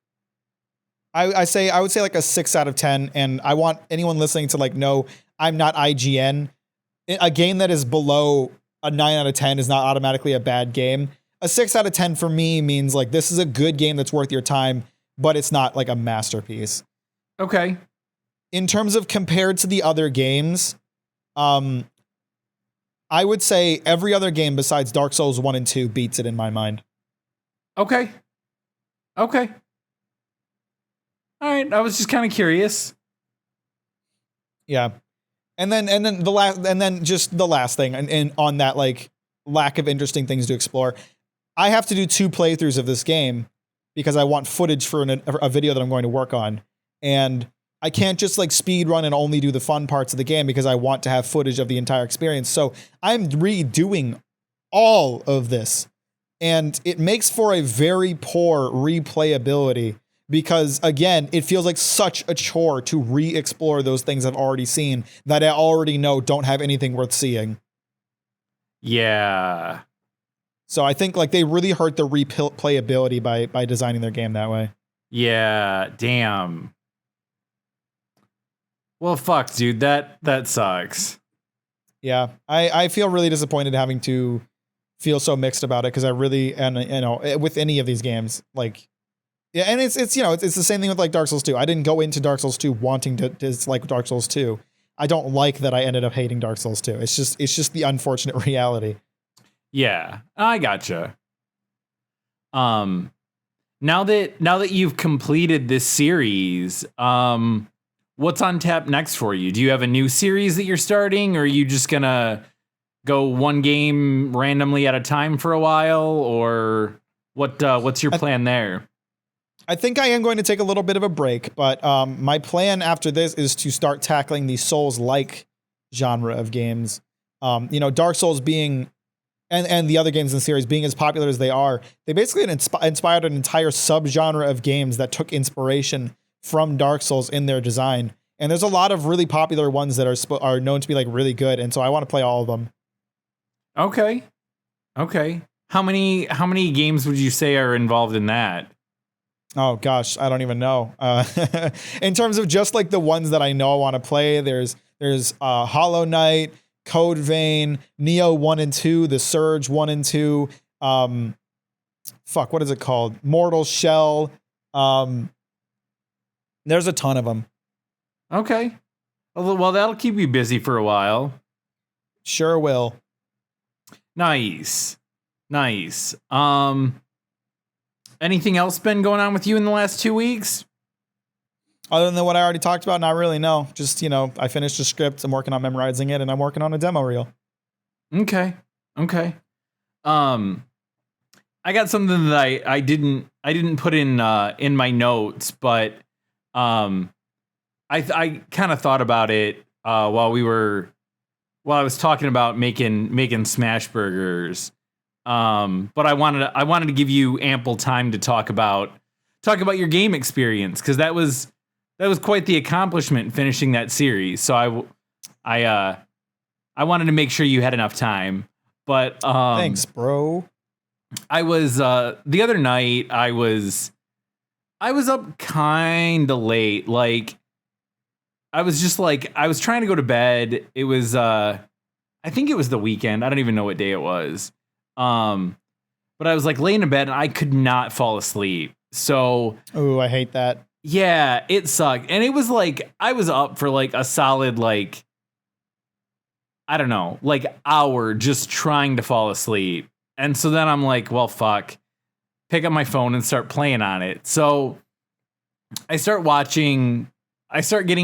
I would say like a 6 out of 10, and I want anyone listening to like know I'm not IGN. A game that is below a 9 out of 10 is not automatically a bad game. A 6 out of 10 for me means like this is a good game that's worth your time, but it's not like a masterpiece. Okay. In terms of compared to the other games, I would say every other game besides Dark Souls 1 and 2 beats it in my mind. Okay. Okay. All right. I was just kind of curious. Yeah. And then just the last thing and on that like lack of interesting things to explore. I have to do 2 playthroughs of this game because I want footage for a video that I'm going to work on. And I can't just like speed run and only do the fun parts of the game because I want to have footage of the entire experience. So I'm redoing all of this. And it makes for a very poor replayability because, again, it feels like such a chore to re-explore those things I've already seen that I already know don't have anything worth seeing. Yeah. So I think like they really hurt the replayability by designing their game that way. Yeah. Damn. Well, fuck, dude. That sucks. Yeah. I feel really disappointed having to feel so mixed about it because I really, and you know, with any of these games, like, yeah, and it's you know, it's the same thing with like Dark Souls 2. I didn't go into Dark Souls 2 wanting to dislike Dark Souls 2. I don't like that I ended up hating Dark Souls 2. It's just the unfortunate reality. Yeah, I gotcha. Now that you've completed this series, what's on tap next for you? Do you have a new series that you're starting, or are you just gonna go one game randomly at a time for a while, or what's your plan there? I think I am going to take a little bit of a break, but my plan after this is to start tackling the Souls-like genre of games. You know, Dark Souls being, and the other games in the series being as popular as they are, they basically inspired an entire subgenre of games that took inspiration from Dark Souls in their design. And there's a lot of really popular ones that are known to be like really good, and so I want to play all of them. Okay. How many games would you say are involved in that? Oh gosh, I don't even know. In terms of just like the ones that I know I want to play, there's Hollow Knight, Code Vein, Neo 1 and 2, The Surge 1 and 2. What is it called? Mortal Shell. There's a ton of them. Okay. Well, that'll keep you busy for a while. Sure will. Nice. Anything else been going on with you in the last 2 weeks? Other than what I already talked about, not really, no. Just, you know, I finished a script, I'm working on memorizing it, and I'm working on a demo reel. Okay. I got something that I didn't put in my notes, but I kind of thought about it while I was talking about making smash burgers. But I wanted to give you ample time to talk about your game experience, because that was quite the accomplishment finishing that series. So I wanted to make sure you had enough time. But thanks, bro. I was the other night I was up kind of late. Like I was trying to go to bed. It was I think it was the weekend. I don't even know what day it was. But I was like laying in bed and I could not fall asleep. So, ooh, I hate that. Yeah, it sucked. And it was like I was up for like a solid like I don't know, like hour just trying to fall asleep. And so then I'm like, well, fuck. Pick up my phone and start playing on it. So I start getting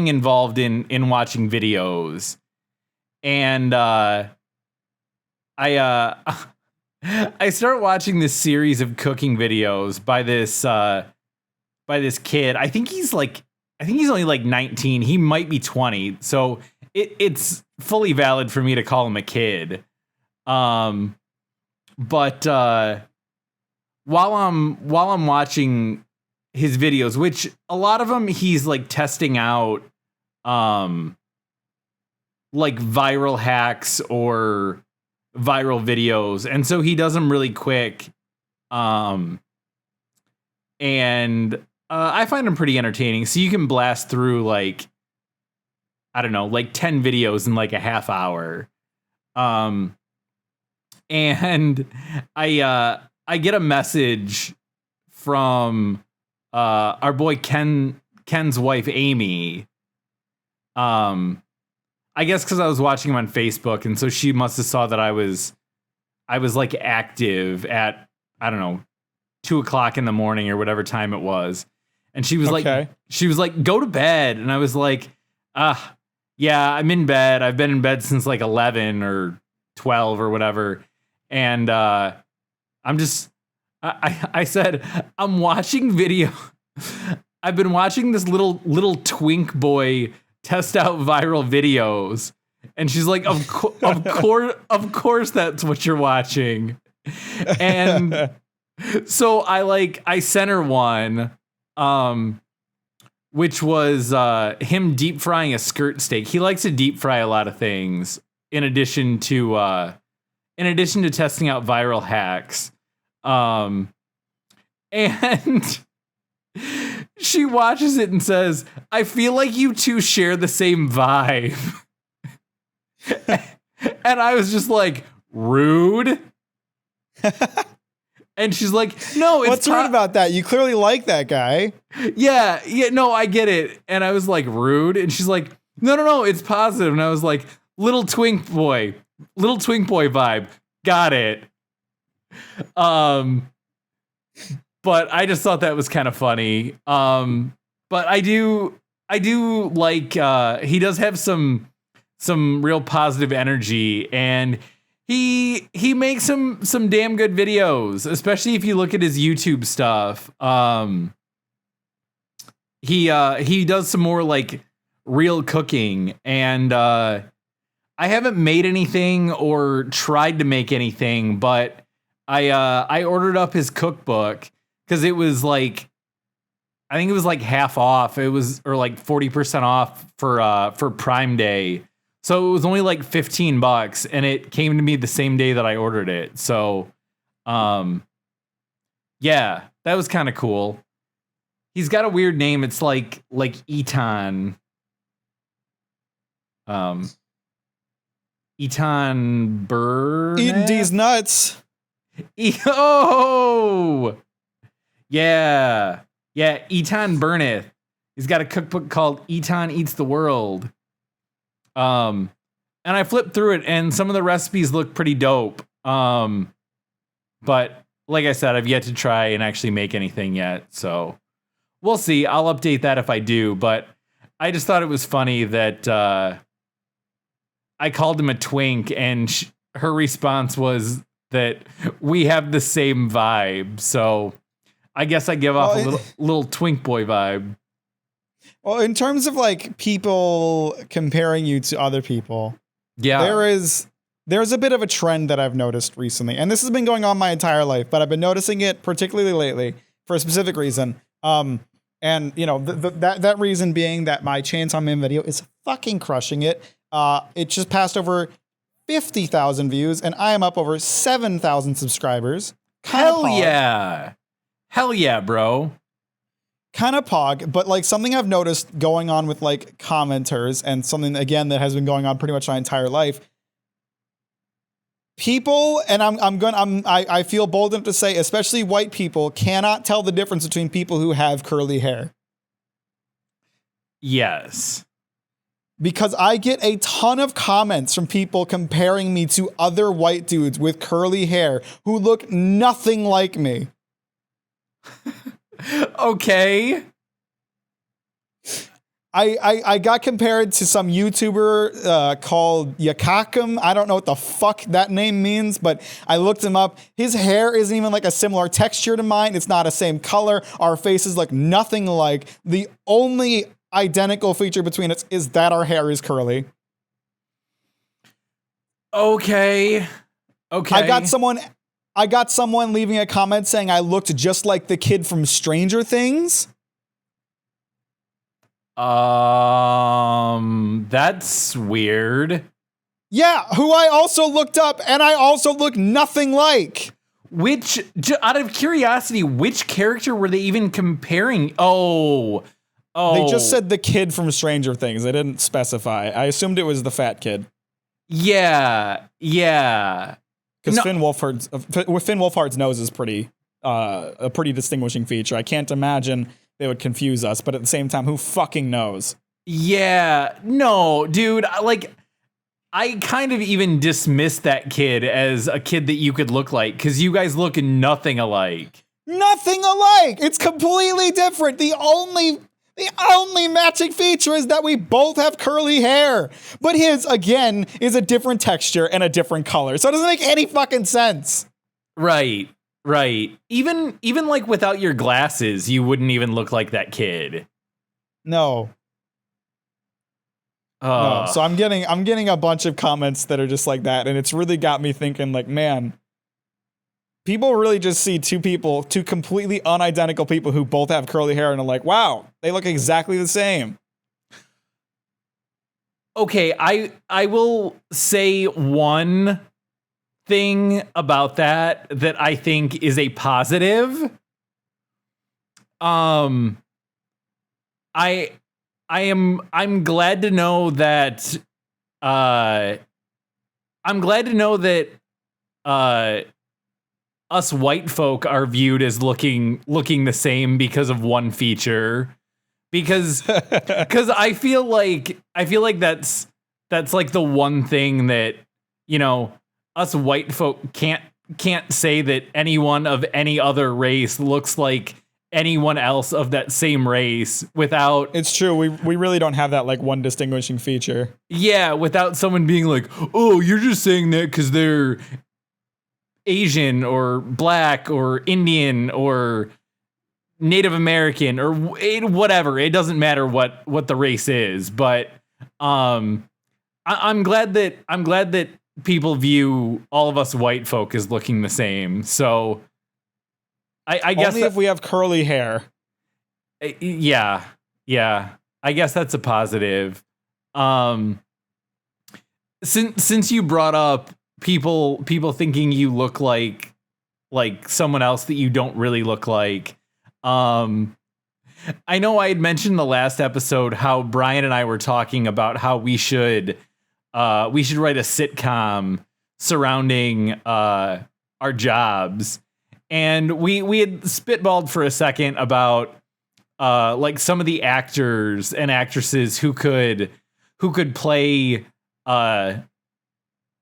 involved in watching videos. And I start watching this series of cooking videos by this kid. I think he's only like 19. He might be 20. So it's fully valid for me to call him a kid. But while I'm watching his videos, which a lot of them he's like testing out like viral hacks or viral videos, and so he does them really quick. And I find them pretty entertaining. So you can blast through like, I don't know, like 10 videos in like a half hour. And I get a message from our boy Ken's wife Amy. I guess because I was watching him on Facebook, and so she must have saw that I was like active at, I don't know, 2:00 in the morning or whatever time it was. And she was like, go to bed. And I was like, yeah, I'm in bed. I've been in bed since like 11 or 12 or whatever. And I said, I'm watching video. I've been watching this little twink boy test out viral videos. And she's like, of course that's what you're watching. And so I sent her one, which was him deep frying a skirt steak. He likes to deep fry a lot of things in addition to testing out viral hacks. And she watches it and says, I feel like you two share the same vibe. And I was just like, rude. And she's like, no, it's what's rude about that? You clearly like that guy. Yeah, no, I get it. And I was like, rude. And she's like, no, it's positive. And I was like, little twink boy vibe. Got it. But I just thought that was kind of funny. But I do like, he does have some real positive energy, and he makes some damn good videos, especially if you look at his YouTube stuff. He does some more like real cooking, and I haven't made anything or tried to make anything, but I ordered up his cookbook because it was like, I think it was like half off. It was, or like 40% off for Prime Day. So it was only like $15, and it came to me the same day that I ordered it. So, yeah, that was kind of cool. He's got a weird name. It's like Eton. Eton Burnett? Eating these nuts. Oh! Yeah. Yeah, Eton Burnett. He's got a cookbook called Eton Eats the World. And I flipped through it, and some of the recipes look pretty dope. But like I said, I've yet to try and actually make anything yet. So we'll see. I'll update that if I do. But I just thought it was funny that I called him a twink, and her response was that we have the same vibe. So I guess I give off a little twink boy vibe. Well, in terms of like people comparing you to other people, yeah, there's a bit of a trend that I've noticed recently, and this has been going on my entire life, but I've been noticing it particularly lately for a specific reason. And you know, that reason being that my Chainsaw Man video is fucking crushing it. It just passed over 50,000 views, and I am up over 7,000 subscribers. Hell yeah, bro. Kind of pog, but like something I've noticed going on with like commenters, and something again that has been going on pretty much my entire life. People, and I feel bold enough to say, especially white people, cannot tell the difference between people who have curly hair. Yes. Because I get a ton of comments from people comparing me to other white dudes with curly hair who look nothing like me. Okay. I got compared to some YouTuber called Yakakum. I don't know what the fuck that name means, but I looked him up. His hair isn't even like a similar texture to mine. It's not the same color. Our faces look nothing alike. The only identical feature between us is that our hair is curly. Okay. I got someone leaving a comment saying I looked just like the kid from Stranger Things. That's weird. Yeah, who I also looked up, and I also look nothing like. Out of curiosity, which character were they even comparing? Oh. They just said the kid from Stranger Things. They didn't specify. I assumed it was the fat kid. Yeah. Because Finn Wolfhard's nose is a pretty distinguishing feature. I can't imagine they would confuse us, but at the same time, who fucking knows? Yeah. No, dude. I kind of even dismissed that kid as a kid that you could look like, because you guys look nothing alike. Nothing alike. It's completely different. The only matching feature is that we both have curly hair. But his, again, is a different texture and a different color. So it doesn't make any fucking sense. Right. Even like without your glasses, you wouldn't even look like that kid. No. No. So I'm getting a bunch of comments that are just like that, and it's really got me thinking, like, man, people really just see two completely unidentical people who both have curly hair, and are like, wow, they look exactly the same. Okay, I will say one thing about that I think is a positive. I'm glad to know that us white folk are viewed as looking the same because of one feature. Because I feel like that's like the one thing that, you know, us white folk can't say that anyone of any other race looks like anyone else of that same race without... It's true. We really don't have that like one distinguishing feature. Yeah, without someone being like, oh, you're just saying that because they're Asian or black or Indian or Native American or whatever. It doesn't matter what the race is, but I'm glad that people view all of us white folk as looking the same. So I guess only if we have curly hair. Yeah. I guess that's a positive. Since you brought up people thinking you look like someone else that you don't really look like. I know I had mentioned in the last episode how Brian and I were talking about how we should write a sitcom surrounding our jobs. And we had spitballed for a second about like some of the actors and actresses who could play the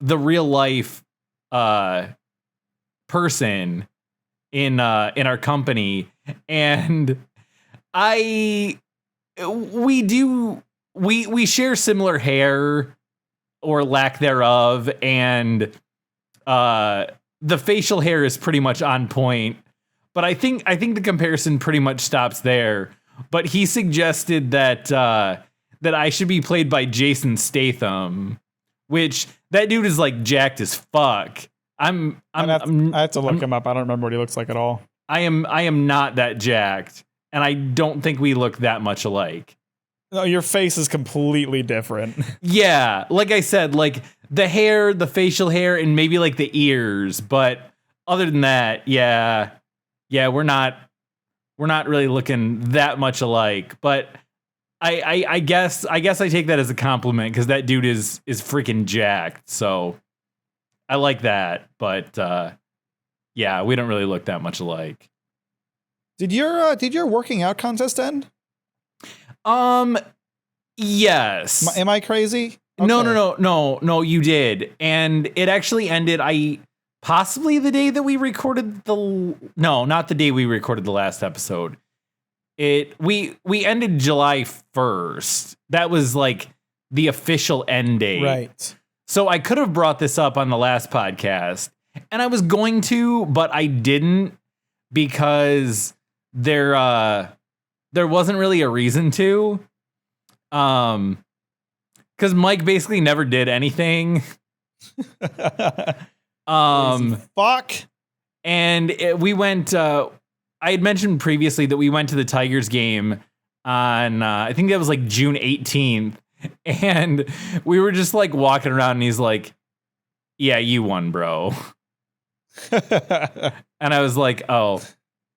real life person in our company, and we share similar hair or lack thereof, and the facial hair is pretty much on point, but I think the comparison pretty much stops there. But he suggested that I should be played by Jason Statham, which that dude is like jacked as fuck. I have to look him up. I don't remember what he looks like at all. I am not that jacked, and I don't think we look that much alike. No, your face is completely different. Yeah, like I said, like the hair, the facial hair, and maybe like the ears, but other than that, yeah, we're not really looking that much alike. But I guess I take that as a compliment, because that dude is freaking jacked. So I like that, but yeah, we don't really look that much alike. Did your working out contest end? Yes. Am I crazy? Okay. No, you did. And it actually ended possibly the day that we recorded not the day we recorded the last episode. We ended July 1st. That was like the official end date. Right. So I could have brought this up on the last podcast, and I was going to, but I didn't, because there wasn't really a reason to. Because Mike basically never did anything. Fuck. And we went. I had mentioned previously that we went to the Tigers game on I think that was like June 18th, And we were just like walking around and he's like, yeah, you won, bro. And I was like, oh,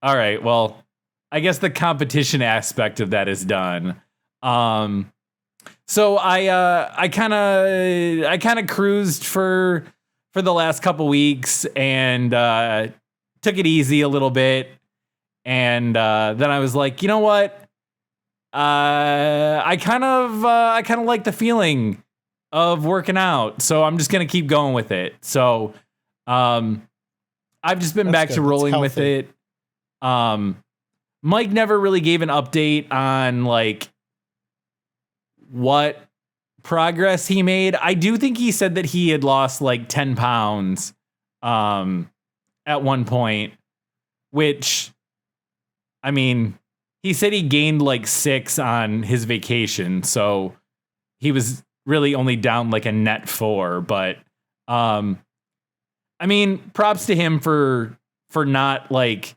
all right, well, I guess the competition aspect of that is done. So I kind of cruised for the last couple weeks and took it easy a little bit, and then I was like, you know what? I kind of like the feeling of working out, so I'm just gonna keep going with it. So I've just been back to rolling with it. Mike never really gave an update on like what progress he made. I do think he said that he had lost like 10 pounds at one point, which, I mean, he said he gained like 6 on his vacation, so he was really only down like a net 4. But I mean, props to him for not like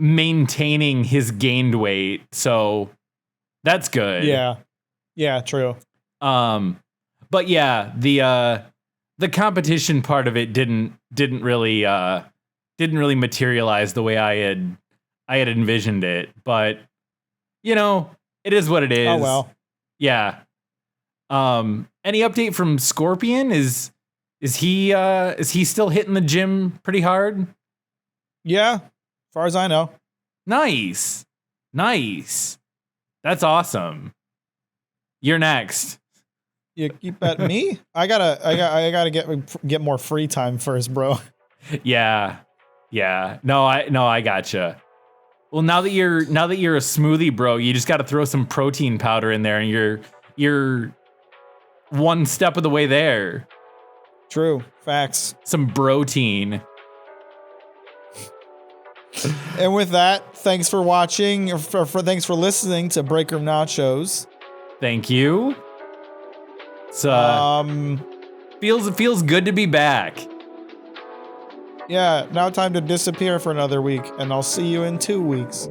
maintaining his gained weight. So that's good. Yeah, true. But yeah, the competition part of it didn't really materialize the way I had envisioned it. But you know, it is what it is. Oh well. Yeah. Any update from Scorpion? Is he still hitting the gym pretty hard? Yeah, as far as I know. Nice. That's awesome. You're next. You keep at me? I gotta get more free time first, bro. Yeah. No, I gotcha. Well, now that you're a smoothie bro, you just got to throw some protein powder in there, and you're one step of the way there. True. Facts. Some protein. And with that, thanks for watching, or thanks for listening to Breakroom Nachos. Thank you. So feels good to be back. Yeah, now time to disappear for another week, and I'll see you in 2 weeks.